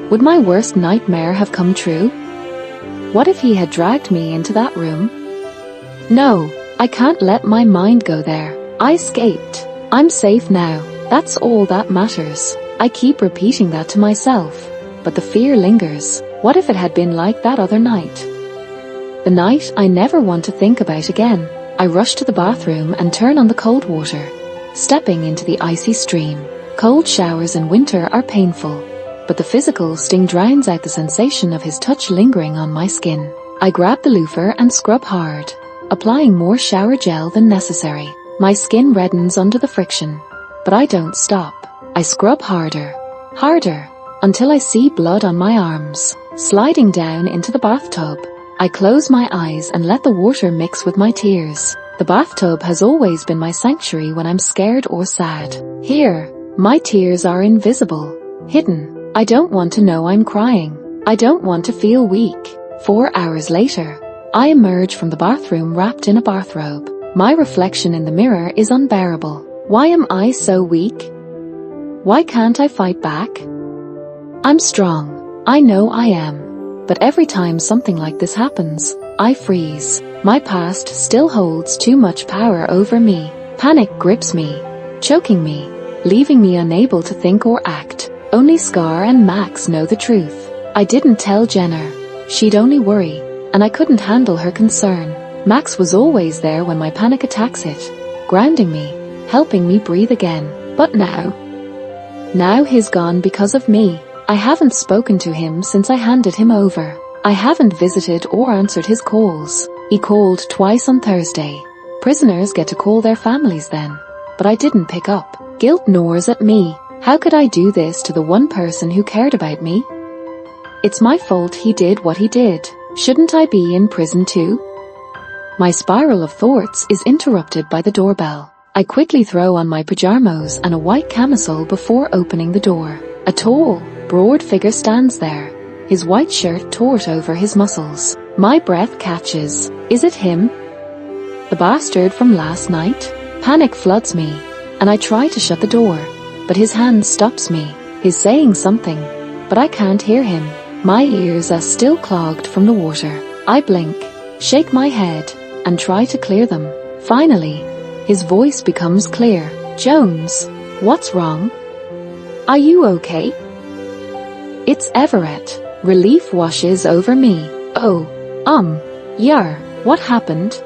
Would my worst nightmare have come true? What if he had dragged me into that room? No, I can't let my mind go there. I escaped. I'm safe now. That's all that matters. I keep repeating that to myself, but the fear lingers. What if it had been like that other night? The night I never want to think about again. I rush to the bathroom and turn on the cold water, stepping into the icy stream. Cold showers in winter are painful, but the physical sting drowns out the sensation of his touch lingering on my skin. I grab the loofah and scrub hard, applying more shower gel than necessary. My skin reddens under the friction, but I don't stop. I scrub harder, until I see blood on my arms, sliding down into the bathtub. I close my eyes and let the water mix with my tears. The bathtub has always been my sanctuary when I'm scared or sad. Here, my tears are invisible, hidden. I don't want to know I'm crying. I don't want to feel weak. 4 hours later, I emerge from the bathroom wrapped in a bathrobe. My reflection in the mirror is unbearable. Why am I so weak? Why can't I fight back? I'm strong. I know I am. But every time something like this happens, I freeze. My past still holds too much power over me. Panic grips me, choking me, leaving me unable to think or act. Only Scar and Max know the truth. I didn't tell Jenna. She'd only worry, and I couldn't handle her concern. Max was always there when my panic attacks hit, grounding me, helping me breathe again. But now he's gone because of me. I haven't spoken to him since I handed him over. I haven't visited or answered his calls. He called twice on Thursday. Prisoners get to call their families then. But I didn't pick up. Guilt gnaws at me. How could I do this to the one person who cared about me? It's my fault he did what he did. Shouldn't I be in prison too? My spiral of thoughts is interrupted by the doorbell. I quickly throw on my pajamas and a white camisole before opening the door. A tall, broad figure stands there, his white shirt taut over his muscles. My breath catches. Is it him? The bastard from last night? Panic floods me, and I try to shut the door, but his hand stops me. He's saying something, but I can't hear him. My ears are still clogged from the water. I blink, shake my head, and try to clear them. Finally, his voice becomes clear. Jones, what's wrong? Are you okay? It's Everett. Relief washes over me. Oh, yeah, what happened?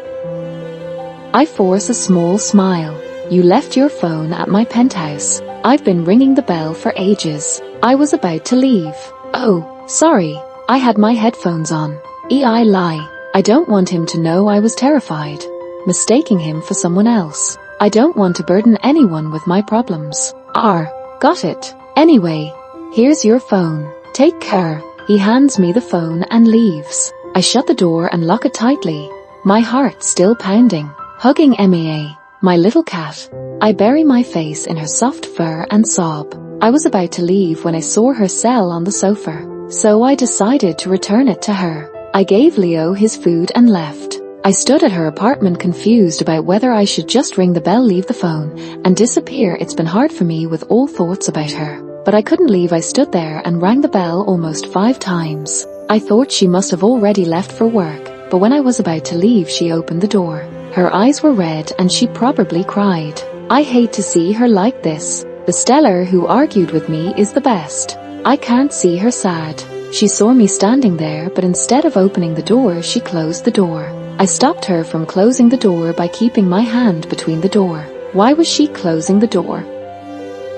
I force a small smile. You left your phone at my penthouse. I've been ringing the bell for ages. I was about to leave. Oh, sorry, I had my headphones on. I lie. I don't want him to know I was terrified, mistaking him for someone else. I don't want to burden anyone with my problems. Got it. Anyway, here's your phone. Take care. He hands me the phone and leaves. I shut the door and lock it tightly, my heart still pounding. Hugging Mea, my little cat, I bury my face in her soft fur and sob. I was about to leave when I saw her cell on the sofa, so I decided to return it to her. I gave Leo his food and left. I stood at her apartment confused about whether I should just ring the bell, leave the phone, and disappear. It's been hard for me with all thoughts about her, but I couldn't leave. I stood there and rang the bell almost 5 times. I thought she must have already left for work, but when I was about to leave she opened the door. Her eyes were red and she probably cried. I hate to see her like this. The STELLA who argued with me is the best. I can't see her sad. She saw me standing there, but instead of opening the door she closed the door. I stopped her from closing the door by keeping my hand between the door. Why was she closing the door?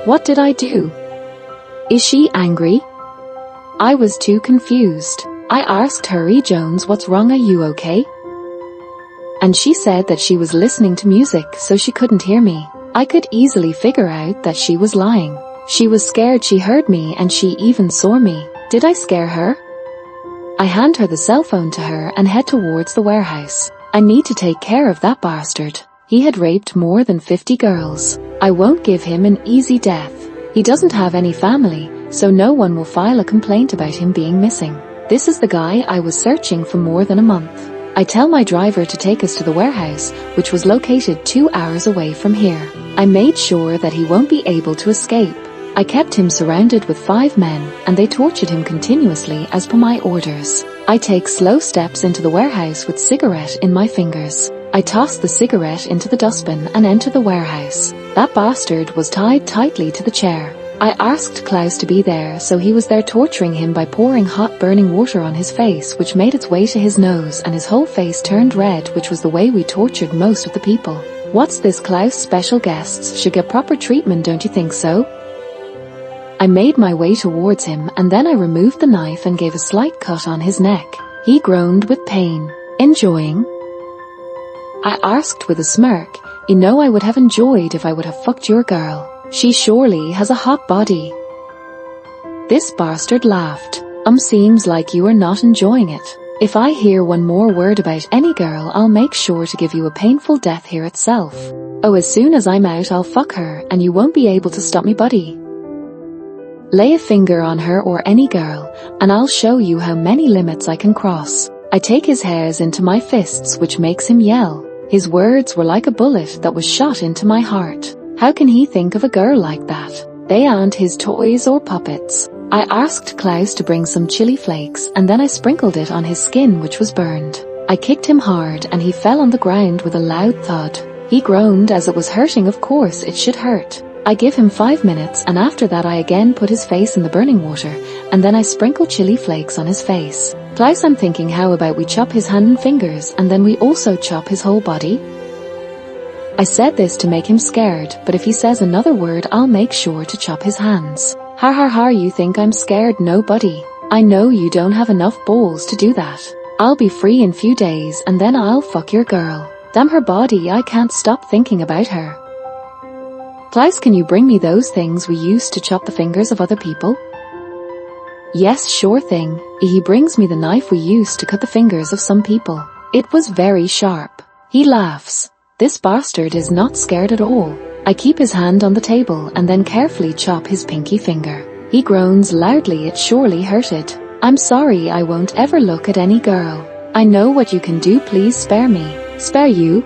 What did I do? Is she angry? I was too confused. I asked her, Jones, what's wrong, are you okay? And she said that she was listening to music so she couldn't hear me. I could easily figure out that she was lying. She was scared she heard me and she even saw me. Did I scare her? I hand her the cell phone to her and head towards the warehouse. I need to take care of that bastard. He had raped more than 50 girls. I won't give him an easy death. He doesn't have any family, so no one will file a complaint about him being missing. This is the guy I was searching for more than a month. I tell my driver to take us to the warehouse, which was located 2 hours away from here. I made sure that he won't be able to escape. I kept him surrounded with 5 men, and they tortured him continuously as per my orders. I take slow steps into the warehouse with cigarette in my fingers. I toss the cigarette into the dustbin and enter the warehouse. That bastard was tied tightly to the chair. I asked Klaus to be there, so he was there torturing him by pouring hot burning water on his face, which made its way to his nose, and his whole face turned red, which was the way we tortured most of the people. What's this, Klaus? Special guests should get proper treatment, don't you think so? I made my way towards him, and then I removed the knife and gave a slight cut on his neck. He groaned with pain. Enjoying? I asked with a smirk. You know I would have enjoyed if I would have fucked your girl. She surely has a hot body. This bastard laughed. Seems like you are not enjoying it. If I hear one more word about any girl, I'll make sure to give you a painful death here itself. Oh, as soon as I'm out I'll fuck her, and you won't be able to stop me, buddy. Lay a finger on her or any girl, and I'll show you how many limits I can cross. I take his hairs into my fists, which makes him yell. His words were like a bullet that was shot into my heart. How can he think of a girl like that? They aren't his toys or puppets. I asked Klaus to bring some chili flakes, and then I sprinkled it on his skin, which was burned. I kicked him hard and he fell on the ground with a loud thud. He groaned as it was hurting. Of course it should hurt. I give him 5 minutes and after that I again put his face in the burning water and then I sprinkle chili flakes on his face. Klaus, I'm thinking, how about we chop his hand and fingers and then we also chop his whole body? I said this to make him scared, but if he says another word I'll make sure to chop his hands. Ha ha ha, you think I'm scared? Nobody. I know you don't have enough balls to do that. I'll be free in few days and then I'll fuck your girl. Damn her body, I can't stop thinking about her. Klaus, can you bring me those things we used to chop the fingers of other people? Yes, sure thing. He brings me the knife we used to cut the fingers of some people. It was very sharp. He laughs. This bastard is not scared at all. I keep his hand on the table and then carefully chop his pinky finger. He groans loudly. It surely hurted. I'm sorry, I won't ever look at any girl. I know what you can do, please spare me. Spare you?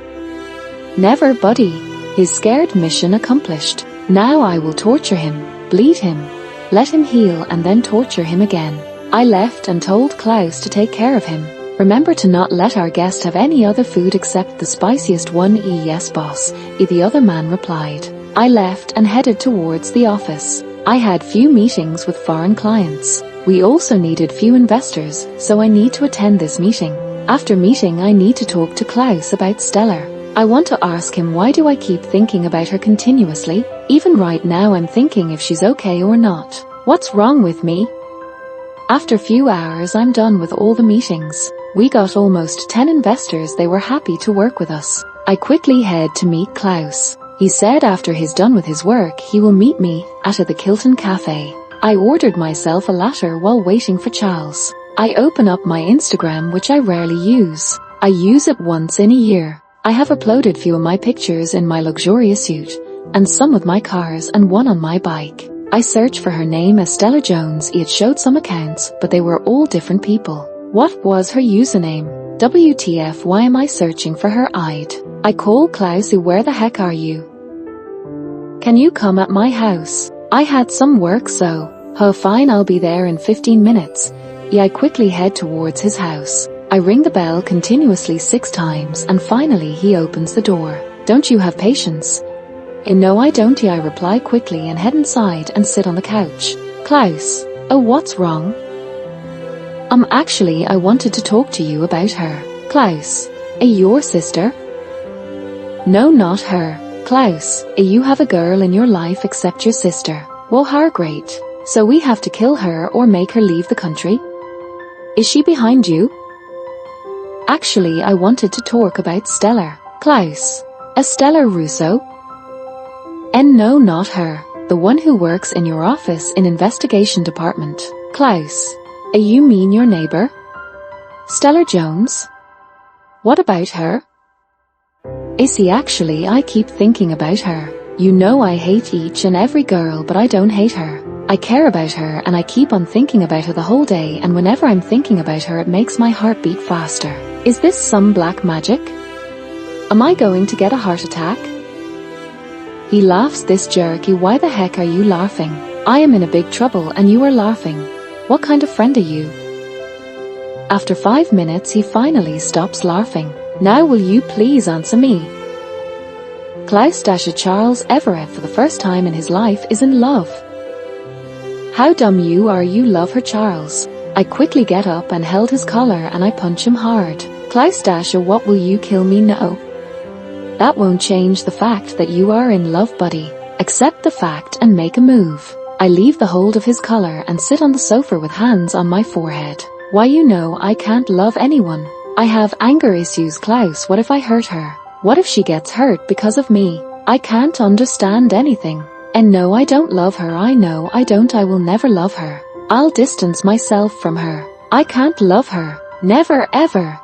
Never, buddy. His scared mission accomplished. Now I will torture him, bleed him, let him heal and then torture him again. I left and told Klaus to take care of him. Remember to not let our guest have any other food except the spiciest one. Yes, boss, the other man replied. I left and headed towards the office. I had few meetings with foreign clients. We also needed few investors, so I need to attend this meeting. After meeting I need to talk to Klaus about STELLA. I want to ask him, why do I keep thinking about her continuously? Even right now I'm thinking if she's okay or not. What's wrong with me? After few hours I'm done with all the meetings. We got almost 10 investors. They were happy to work with us. I quickly head to meet Klaus. He said after he's done with his work he will meet me at the Kilton Cafe. I ordered myself a latte while waiting for Charles. I open up my Instagram, which I rarely use. I use it once in a year. I have uploaded few of my pictures in my luxurious suit, and some with my cars and one on my bike. I search for her name as Stella Jones. It showed some accounts, but they were all different people. What was her username? WTF, why am I searching for her? I call Klaus. Where the heck are you? Can you come at my house? I had some work, so. Oh fine, I'll be there in 15 minutes. I quickly head towards his house. I ring the bell continuously 6 times and finally he opens the door. Don't you have patience? No, I don't. I reply quickly and head inside and sit on the couch. Klaus. Oh, what's wrong? Actually I wanted to talk to you about her. Klaus. Your sister? No, not her. Klaus. You have a girl in your life except your sister. Well, her great. So we have to kill her or make her leave the country? Is she behind you? Actually I wanted to talk about STELLA. Klaus. Stella Russo? No, not her. The one who works in your office in investigation department. Klaus. You mean your neighbor? Stella Jones? What about her? See, actually I keep thinking about her. You know I hate each and every girl, but I don't hate her. I care about her and I keep on thinking about her the whole day, and whenever I'm thinking about her it makes my heart beat faster. Is this some black magic? Am I going to get a heart attack? He laughs. This jerky. Why the heck are you laughing? I am in a big trouble and you are laughing. What kind of friend are you? After 5 minutes he finally stops laughing. Now will you please answer me? Klaus Charles Everett for the first time in his life is in love. How dumb you are, you love her, Charles. I quickly get up and held his collar and I punch him hard. Klaus what will you kill me? No. That won't change the fact that you are in love, buddy. Accept the fact and make a move. I leave the hold of his collar and sit on the sofa with hands on my forehead. Why, you know I can't love anyone. I have anger issues. Klaus, what if I hurt her? What if she gets hurt because of me? I can't understand anything. And no, I don't love her. I know I don't. I will never love her. I'll distance myself from her. I can't love her. Never ever.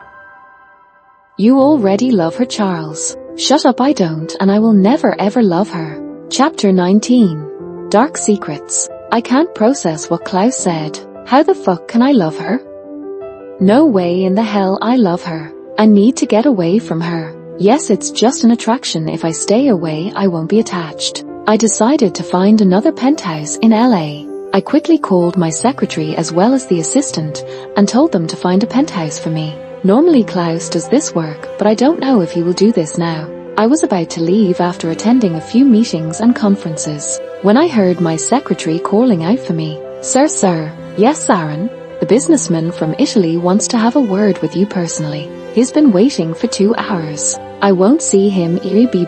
You already love her, Charles. Shut up, I don't, and I will never ever love her. Chapter 19. Dark Secrets. I can't process what Klaus said. How the fuck can I love her? No way in the hell I love her. I need to get away from her. Yes, it's just an attraction. If I stay away I won't be attached. I decided to find another penthouse in LA. I quickly called my secretary as well as the assistant and told them to find a penthouse for me. Normally Klaus does this work, but I don't know if he will do this now. I was about to leave after attending a few meetings and conferences, when I heard my secretary calling out for me. Sir. Yes, Aaron. The businessman from Italy wants to have a word with you personally. He's been waiting for 2 hours. I won't see him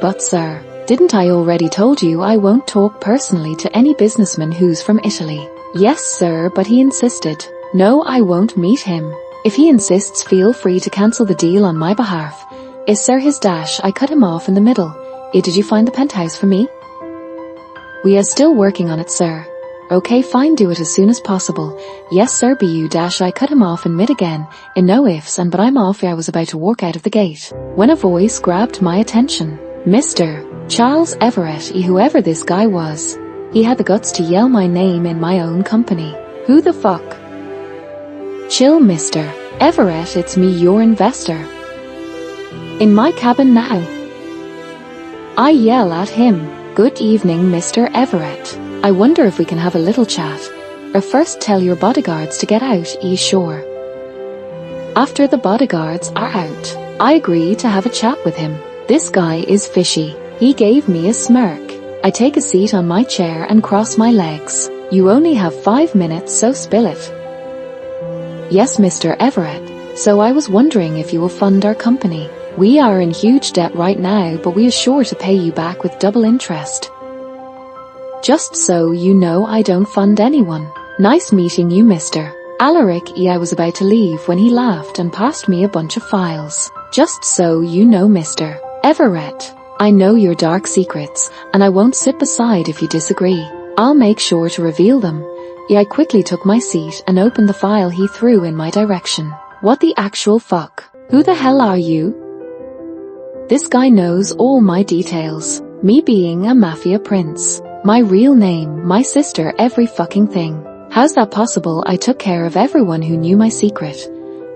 but sir. Didn't I already told you I won't talk personally to any businessman who's from Italy? Yes, sir, but he insisted. No, I won't meet him. If he insists, feel free to cancel the deal on my behalf. Is sir his dash? I cut him off in the middle. Did you find the penthouse for me? We are still working on it, sir. Okay, fine, do it as soon as possible. Yes, sir, bu dash. I cut him off in mid again, in no ifs and but I'm off. I was about to walk out of the gate, when a voice grabbed my attention. Mr. Charles Everett, whoever this guy was. He had the guts to yell my name in my own company. Who the fuck? Chill, Mr. Everett, it's me, your investor. In my cabin now. I yell at him. Good evening, Mr. Everett. I wonder if we can have a little chat. Or first tell your bodyguards to get out, sure. After the bodyguards are out, I agree to have a chat with him. This guy is fishy. He gave me a smirk. I take a seat on my chair and cross my legs. You only have 5 minutes, so spill it. Yes, Mr. Everett. So I was wondering if you will fund our company. We are in huge debt right now, but we are sure to pay you back with double interest. Just so you know, I don't fund anyone. Nice meeting you, Mr. Alaric. I was about to leave when he laughed and passed me a bunch of files. Just so you know, Mr. Everett, I know your dark secrets, and I won't sit beside if you disagree. I'll make sure to reveal them. I quickly took my seat and opened the file he threw in my direction. What the actual fuck? Who the hell are you? This guy knows all my details. Me being a Mafia prince. My real name, my sister, every fucking thing. How's that possible? I took care of everyone who knew my secret.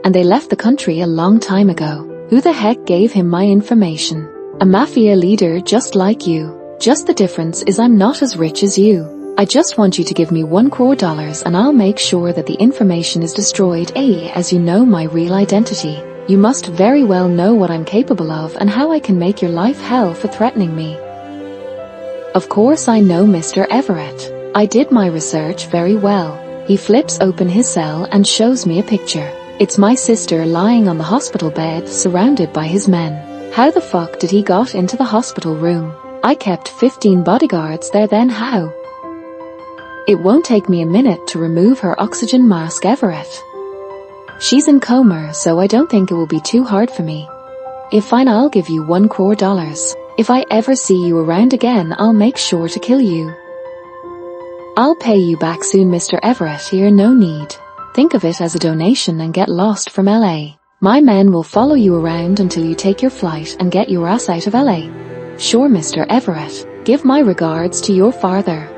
And they left the country a long time ago. Who the heck gave him my information? A Mafia leader just like you. Just the difference is I'm not as rich as you. I just want you to give me $1 crore and I'll make sure that the information is destroyed. As you know my real identity, you must very well know what I'm capable of and how I can make your life hell for threatening me. Of course I know, Mr. Everett. I did my research very well. He flips open his cell and shows me a picture. It's my sister lying on the hospital bed surrounded by his men. How the fuck did he got into the hospital room? I kept 15 bodyguards there then how? It won't take me a minute to remove her oxygen mask, Everett. She's in coma, so I don't think it will be too hard for me. If fine, I'll give you $1 crore. If I ever see you around again, I'll make sure to kill you. I'll pay you back soon, Mr. Everett. Here, no need. Think of it as a donation and get lost from LA. My men will follow you around until you take your flight and get your ass out of LA. Sure, Mr. Everett. Give my regards to your father.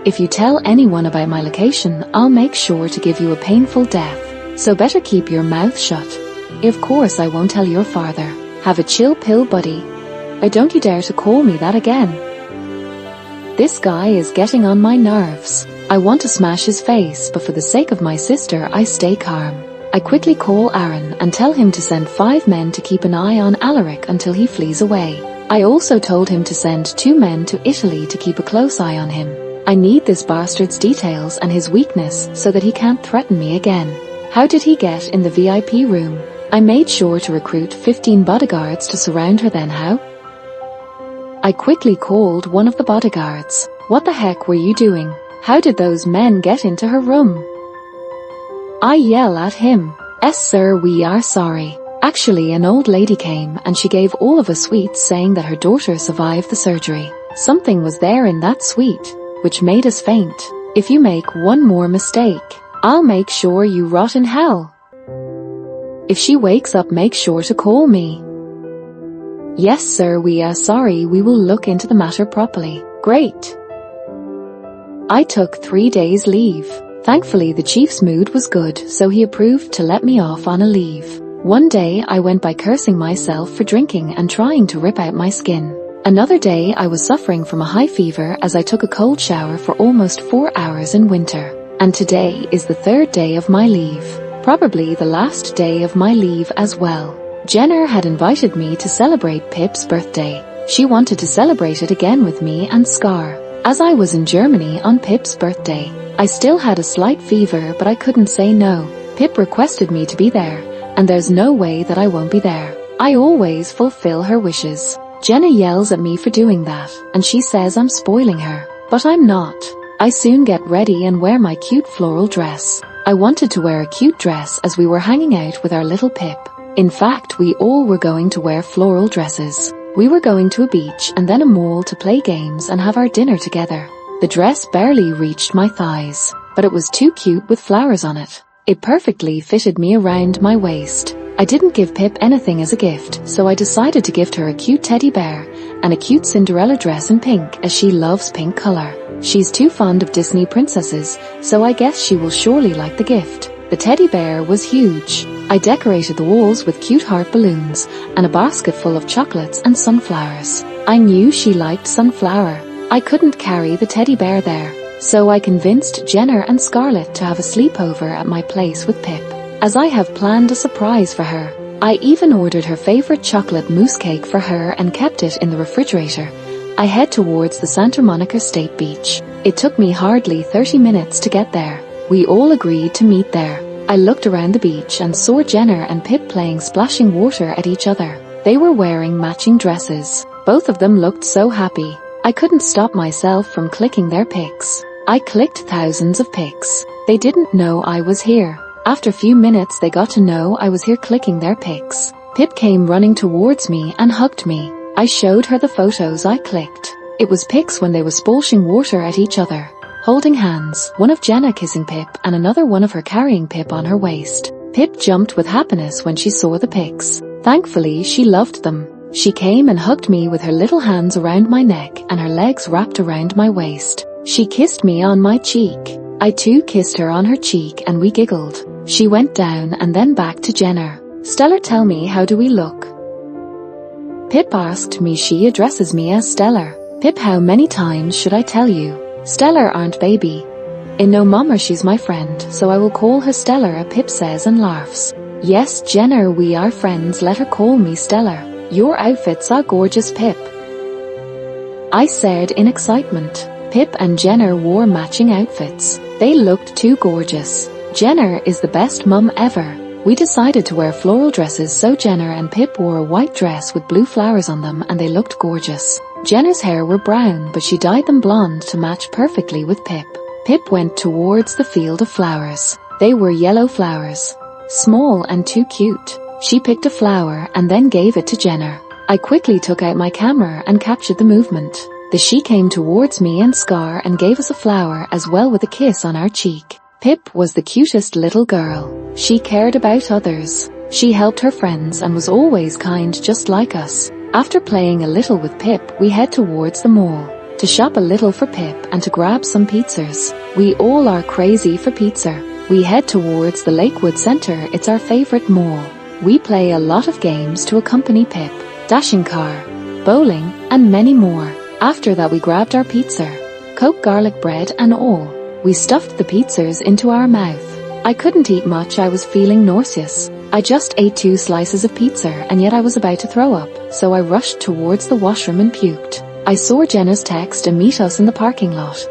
If you tell anyone about my location, I'll make sure to give you a painful death. So better keep your mouth shut. Of course I won't tell your father. Have a chill pill, buddy. Or don't you dare to call me that again. This guy is getting on my nerves. I want to smash his face, but for the sake of my sister, I stay calm. I quickly call Aaron and tell him to send 5 men to keep an eye on Alaric until he flees away. I also told him to send 2 men to Italy to keep a close eye on him. I need this bastard's details and his weakness so that he can't threaten me again. How did he get in the VIP room? I made sure to recruit 15 bodyguards to surround her then how? I quickly called one of the bodyguards. What the heck were you doing? How did those men get into her room? I yell at him. Sir, we are sorry. Actually, an old lady came and she gave all of us sweets saying that her daughter survived the surgery. Something was there in that sweet, which made us faint. If you make one more mistake, I'll make sure you rot in hell. If she wakes up, make sure to call me. Yes, sir, we are sorry. We will look into the matter properly. Great. I took 3 days leave. Thankfully, the chief's mood was good, so he approved to let me off on a leave. One day, I went by cursing myself for drinking and trying to rip out my skin. Another day, I was suffering from a high fever as I took a cold shower for almost 4 hours in winter. And today is the 3rd day of my leave. probably the last day of my leave as well. Jenna had invited me to celebrate Pip's birthday. She wanted to celebrate it again with me and Scar. As I was in Germany on Pip's birthday, I still had a slight fever, but I couldn't say no. Pip requested me to be there, and there's no way that I won't be there. I always fulfill her wishes. Jenna yells at me for doing that, and she says I'm spoiling her. But I'm not. I soon get ready and wear my cute floral dress. I wanted to wear a cute dress as we were hanging out with our little Pip. In fact, we all were going to wear floral dresses. We were going to a beach and then a mall to play games and have our dinner together. The dress barely reached my thighs, but it was too cute with flowers on it. It perfectly fitted me around my waist. I didn't give Pip anything as a gift, so I decided to gift her a cute teddy bear and a cute Cinderella dress in pink, as she loves pink color. She's too fond of Disney princesses, so I guess she will surely like the gift. The teddy bear was huge. I decorated the walls with cute heart balloons and a basket full of chocolates and sunflowers. I knew she liked sunflower. I couldn't carry the teddy bear there, so I convinced Jenna and Scarlet to have a sleepover at my place with Pip, as I have planned a surprise for her. I even ordered her favorite chocolate mousse cake for her and kept it in the refrigerator. I head towards the Santa Monica State Beach. It took me hardly 30 minutes to get there. We all agreed to meet there. I looked around the beach and saw Jenna and Pip playing splashing water at each other. They were wearing matching dresses. Both of them looked so happy. I couldn't stop myself from clicking their pics. I clicked thousands of pics. They didn't know I was here. After a few minutes they got to know I was here clicking their pics. Pip came running towards me and hugged me. I showed her the photos I clicked. It was pics when they were splashing water at each other, holding hands, one of Jenna kissing Pip and another one of her carrying Pip on her waist. Pip jumped with happiness when she saw the pics. Thankfully, she loved them. She came and hugged me with her little hands around my neck and her legs wrapped around my waist. She kissed me on my cheek. I too kissed her on her cheek and we giggled. She went down and then back to Jenna. "Stella, tell me, how do we look?" Pip asked me. She addresses me as Stella. Pip, how many times should I tell you? Stella, aren't baby. No mama, she's my friend, so I will call her Stella, Pip says and laughs. Yes, Jenna, we are friends, let her call me Stella. Your outfits are gorgeous, Pip, I said in excitement. Pip and Jenna wore matching outfits. They looked too gorgeous. Jenna is the best mum ever. We decided to wear floral dresses, so Jenna and Pip wore a white dress with blue flowers on them and they looked gorgeous. Jenna's hair were brown, but she dyed them blonde to match perfectly with Pip. Pip went towards the field of flowers. They were yellow flowers, small and too cute. She picked a flower and then gave it to Jenna. I quickly took out my camera and captured the movement. She came towards me and Scar and gave us a flower as well with a kiss on our cheek. Pip was the cutest little girl. She cared about others. She helped her friends and was always kind, just like us. After playing a little with Pip, we head towards the mall to shop a little for Pip and to grab some pizzas. We all are crazy for pizza. We head towards the Lakewood Center. It's our favorite mall. We play a lot of games to accompany Pip, dashing car, bowling, and many more. After that we grabbed our pizza, Coke, garlic bread and all. We stuffed the pizzas into our mouth. I couldn't eat much, I was feeling nauseous. I just ate 2 slices of pizza and yet I was about to throw up, so I rushed towards the washroom and puked. I saw Jenna's text and meet us in the parking lot.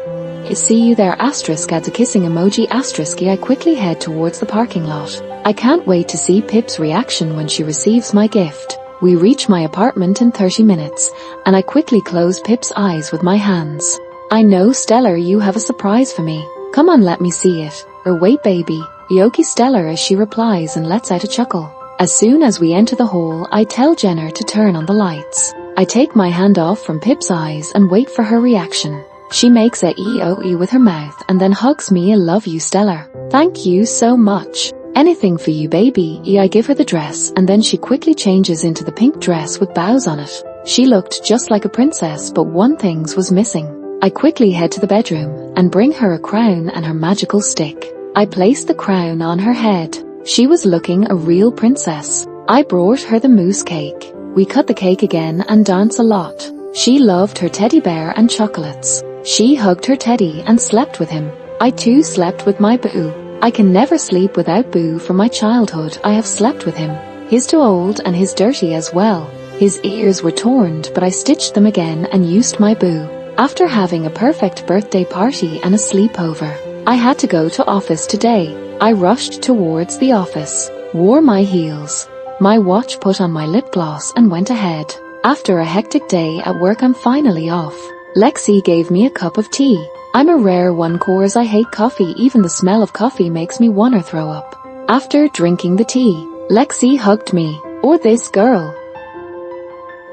See you there asterisk adds a kissing emoji asterisk. I quickly head towards the parking lot. I can't wait to see Pip's reaction when she receives my gift. We reach my apartment in 30 minutes, and I quickly close Pip's eyes with my hands. I know, Stella, you have a surprise for me. Come on, let me see it. Or wait, baby. Yoki, Stella, as she replies and lets out a chuckle. As soon as we enter the hall, I tell Jenna to turn on the lights. I take my hand off from Pip's eyes and wait for her reaction. She makes a EOE with her mouth and then hugs me. I love you, Stella. Thank you so much. Anything for you, baby. I give her the dress and then she quickly changes into the pink dress with bows on it. She looked just like a princess, but one thing was missing. I quickly head to the bedroom and bring her a crown and her magical stick. I place the crown on her head. She was looking a real princess. I brought her the mousse cake. We cut the cake again and dance a lot. She loved her teddy bear and chocolates. She hugged her teddy and slept with him. I too slept with my boo. I can never sleep without Boo from my childhood. I have slept with him. He's too old and he's dirty as well. His ears were torn, but I stitched them again and used my Boo. After having a perfect birthday party and a sleepover, I had to go to office today. I rushed towards the office, wore my heels, my watch, put on my lip gloss and went ahead. After a hectic day at work, I'm finally off. Lexi gave me a cup of tea. I'm a rare one cause I hate coffee. Even the smell of coffee makes me wanna throw up. After drinking the tea, Lexi hugged me. Or this girl.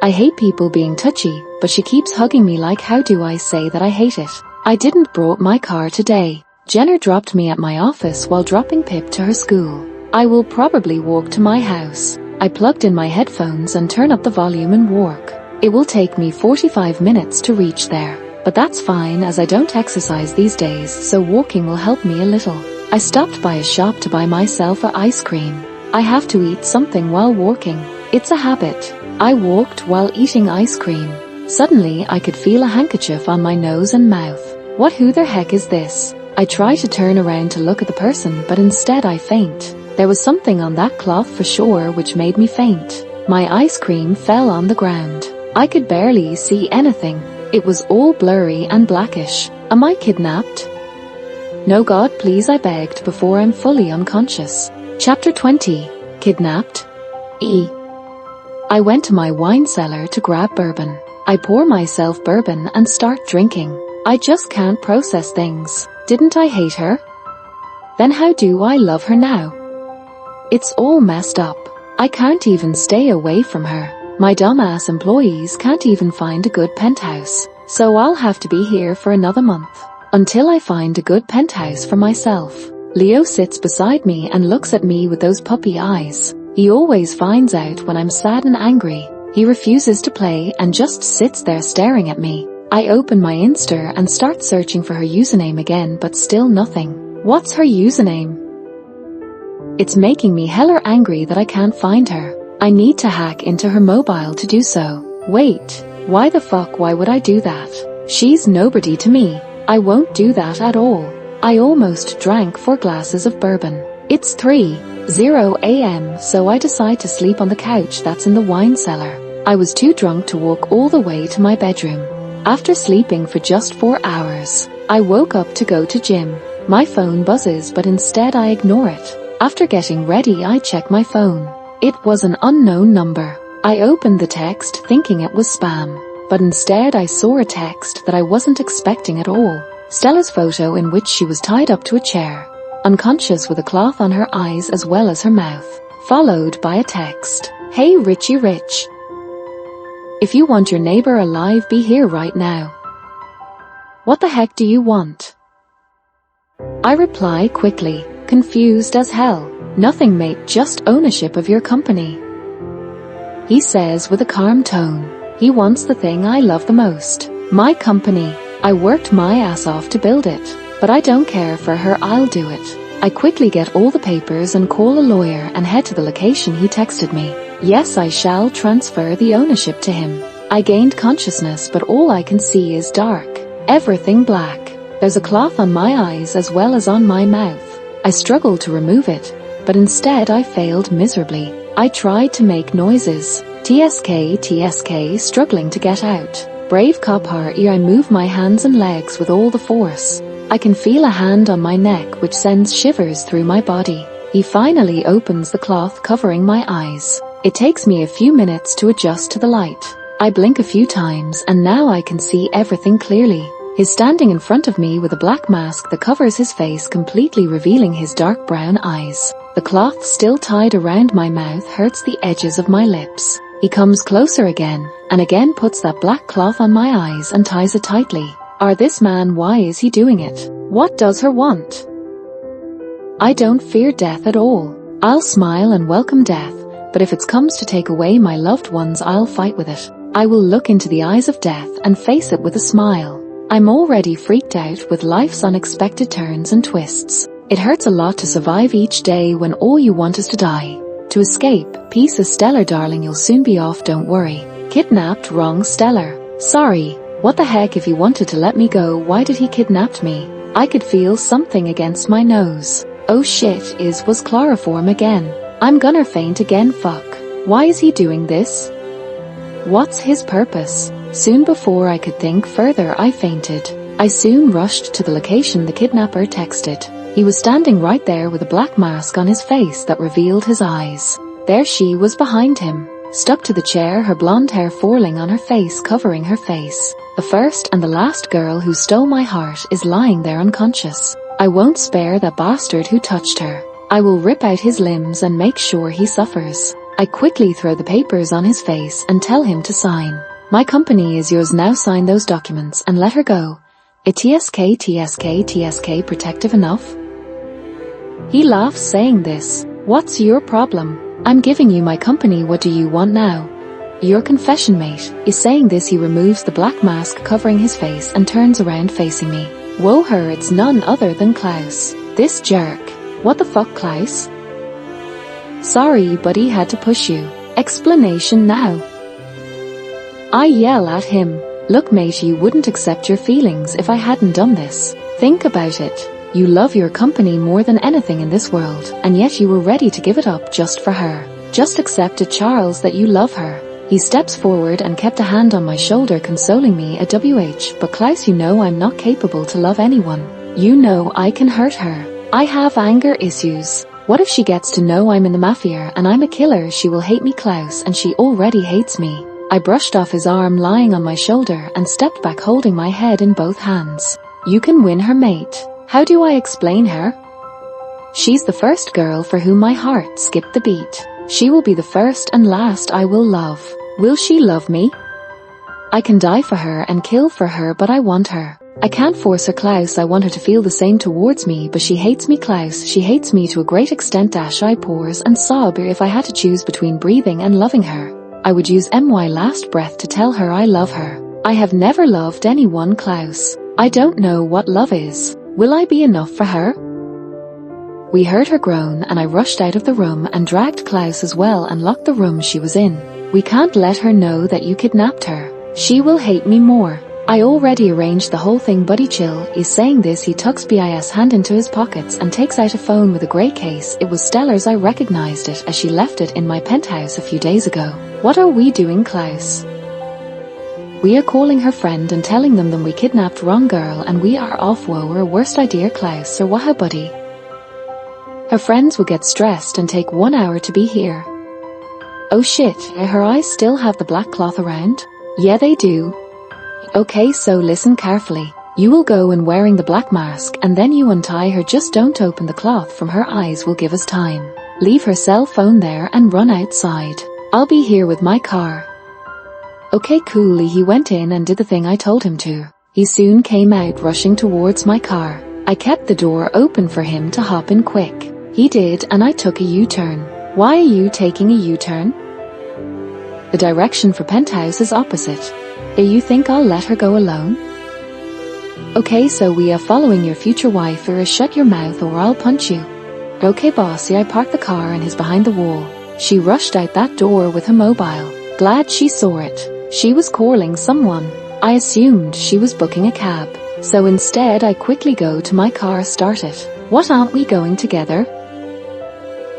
I hate people being touchy, but she keeps hugging me. Like, how do I say that I hate it? I didn't brought my car today. Jenna dropped me at my office while dropping Pip to her school. I will probably walk to my house. I plugged in my headphones and turn up the volume and walk. It will take me 45 minutes to reach there, but that's fine as I don't exercise these days, so walking will help me a little. I stopped by a shop to buy myself a ice cream. I have to eat something while walking. It's a habit. I walked while eating ice cream. Suddenly I could feel a handkerchief on my nose and mouth. Who the heck is this? I try to turn around to look at the person, but instead I faint. There was something on that cloth for sure which made me faint. My ice cream fell on the ground. I could barely see anything. It was all blurry and blackish. Am I kidnapped? No, God, please, I begged before I'm fully unconscious. Chapter 20. Kidnapped. I went to my wine cellar to grab bourbon. I pour myself bourbon and start drinking. I just can't process things. Didn't I hate her? Then how do I love her now? It's all messed up. I can't even stay away from her. My dumbass employees can't even find a good penthouse. So I'll have to be here for another month. Until I find a good penthouse for myself. Leo sits beside me and looks at me with those puppy eyes. He always finds out when I'm sad and angry. He refuses to play and just sits there staring at me. I open my Insta and start searching for her username again, but still nothing. What's her username? It's making me hella angry that I can't find her. I need to hack into her mobile to do so. Wait, why the fuck, why would I do that? She's nobody to me. I won't do that at all. I almost drank 4 glasses of bourbon. It's 3:00 a.m. so I decide to sleep on the couch that's in the wine cellar. I was too drunk to walk all the way to my bedroom. After sleeping for just 4 hours, I woke up to go to gym. My phone buzzes, but instead I ignore it. After getting ready, I check my phone. It was an unknown number. I opened the text thinking it was spam, but instead I saw a text that I wasn't expecting at all. Stella's photo in which she was tied up to a chair, unconscious with a cloth on her eyes as well as her mouth, followed by a text. Hey Richie Rich. If you want your neighbor alive, be here right now. What the heck do you want? I reply quickly, confused as hell. Nothing mate, just ownership of your company. He says with a calm tone. He wants the thing I love the most. My company. I worked my ass off to build it. But I don't care for her, I'll do it. I quickly get all the papers and call a lawyer and head to the location he texted me. Yes, I shall transfer the ownership to him. I gained consciousness, but all I can see is dark. Everything black. There's a cloth on my eyes as well as on my mouth. I struggled to remove it, but instead I failed miserably. I tried to make noises. TSK, struggling to get out. Brave cop here, I move my hands and legs with all the force. I can feel a hand on my neck which sends shivers through my body. He finally opens the cloth covering my eyes. It takes me a few minutes to adjust to the light. I blink a few times and now I can see everything clearly. He's standing in front of me with a black mask that covers his face, completely revealing his dark brown eyes. The cloth still tied around my mouth hurts the edges of my lips. He comes closer again, and again puts that black cloth on my eyes and ties it tightly. This man, why is he doing it? What does her want? I don't fear death at all. I'll smile and welcome death, but if it comes to take away my loved ones, I'll fight with it. I will look into the eyes of death and face it with a smile. I'm already freaked out with life's unexpected turns and twists. It hurts a lot to survive each day when all you want is to die. To escape, peace is stellar darling, you'll soon be off, don't worry. Kidnapped, wrong stellar. Sorry, what the heck, if he wanted to let me go, why did he kidnap me? I could feel something against my nose. Oh shit, was chloroform again. I'm gonna faint again, fuck. Why is he doing this? What's his purpose? Soon before I could think further, I fainted. I soon rushed to the location the kidnapper texted. He was standing right there with a black mask on his face that revealed his eyes. There she was behind him, stuck to the chair, her blonde hair falling on her face, covering her face. The first and the last girl who stole my heart is lying there unconscious. I won't spare that bastard who touched her. I will rip out his limbs and make sure he suffers. I quickly throw the papers on his face and tell him to sign. My company is yours now, sign those documents and let her go. TSK protective enough? He laughs saying this. What's your problem? I'm giving you my company, what do you want now? Your confession, mate. Is saying this, he removes the black mask covering his face and turns around facing me. Whoa her, it's none other than Klaus. This jerk. What the fuck, Klaus? Sorry, buddy, had to push you. Explanation now. I yell at him. Look mate, you wouldn't accept your feelings if I hadn't done this. Think about it. You love your company more than anything in this world, and yet you were ready to give it up just for her. Just accept it, Charles, that you love her. He steps forward and kept a hand on my shoulder, consoling me. But Klaus, you know I'm not capable to love anyone. You know I can hurt her. I have anger issues. What if she gets to know I'm in the Mafia and I'm a killer? She will hate me, Klaus, and she already hates me. I brushed off his arm lying on my shoulder and stepped back, holding my head in both hands. You can win her, mate. How do I explain her? She's the first girl for whom my heart skipped the beat. She will be the first and last I will love. Will she love me? I can die for her and kill for her, but I want her. I can't force her, Klaus. I want her to feel the same towards me, but she hates me, Klaus. She hates me to a great extent. I pause and sob. If I had to choose between breathing and loving her, I would use my last breath to tell her I love her. I have never loved anyone, Klaus. I don't know what love is. Will I be enough for her? We heard her groan and I rushed out of the room and dragged Klaus as well and locked the room she was in. We can't let her know that you kidnapped her. She will hate me more. I already arranged the whole thing, buddy, chill. Is saying this, he tucks his hand into his pockets and takes out a phone with a grey case. It was Stella's. I recognized it as she left it in my penthouse a few days ago. What are we doing, Klaus? We are calling her friend and telling them we kidnapped wrong girl and we are off. Whoa, or worst idea, Klaus, or what, buddy? Her friends will get stressed and take 1 hour to be here. Oh shit, her eyes still have the black cloth around? Yeah, they do. Okay, so listen carefully. You will go in wearing the black mask and then you untie her. Just don't open the cloth from her eyes. Will give us time. Leave her cell phone there and run outside. I'll be here with my car. Okay, coolly. He went in and did the thing I told him to. He soon came out rushing towards my car. I kept the door open for him to hop in quick. He did, and I took a U-turn. Why are you taking a U-turn? The direction for penthouse is opposite. Do you think I'll let her go alone? Okay, so we are following your future wife, or shut your mouth or I'll punch you. Okay, bossy. I parked the car and is behind the wall. She rushed out that door with her mobile. Glad she saw it. She was calling someone. I assumed she was booking a cab. So instead I quickly go to my car, start it. What, aren't we going together?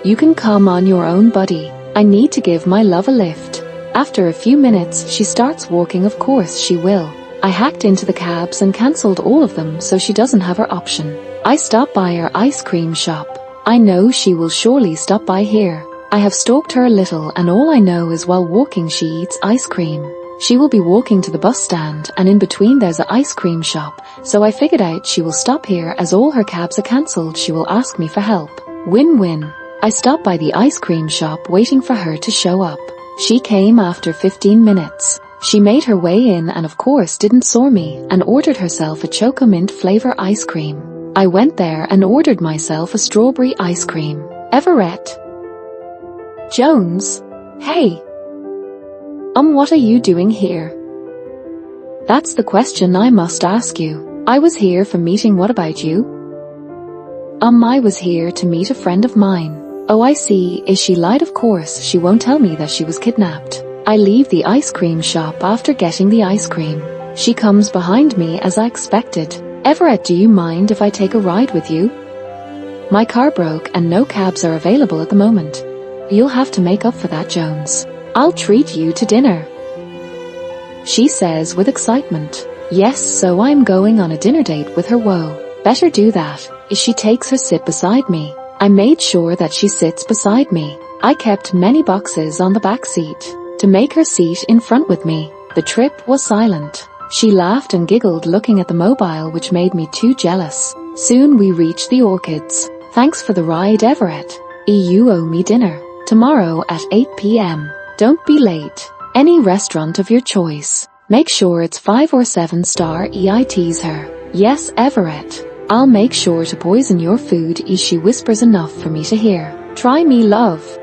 You can come on your own, buddy. I need to give my love a lift. After a few minutes she starts walking. Of course she will. I hacked into the cabs and cancelled all of them so she doesn't have her option. I stop by her ice cream shop. I know she will surely stop by here. I have stalked her a little and all I know is while walking she eats ice cream. She will be walking to the bus stand and in between there's an ice cream shop, so I figured out she will stop here. As all her cabs are cancelled she will ask me for help. Win-win. I stopped by the ice cream shop waiting for her to show up. She came after 15 minutes. She made her way in and of course didn't saw me and ordered herself a choco mint flavor ice cream. I went there and ordered myself a strawberry ice cream. EVERETT. Jones? Hey. What are you doing here? That's the question I must ask you. I was here for meeting. What about you? I was here to meet a friend of mine. Oh, I see. Is she lied? Of course she won't tell me that she was kidnapped. I leave the ice cream shop after getting the ice cream. She comes behind me as I expected. EVERETT, do you mind if I take a ride with you? My car broke and no cabs are available at the moment. You'll have to make up for that, Jones. I'll treat you to dinner, she says with excitement. Yes, so I'm going on a dinner date with her. Whoa, better do that. She takes her sit beside me. I made sure that she sits beside me. I kept many boxes on the back seat to make her seat in front with me. The trip was silent. She laughed and giggled looking at the mobile, which made me too jealous. Soon we reached the Orchids. Thanks for the ride, Everett. You owe me dinner. Tomorrow at 8 p.m. Don't be late. Any restaurant of your choice. Make sure it's 5 or 7-star. I tease her. Yes, Everett. I'll make sure to poison your food. She whispers enough for me to hear. Try me, love.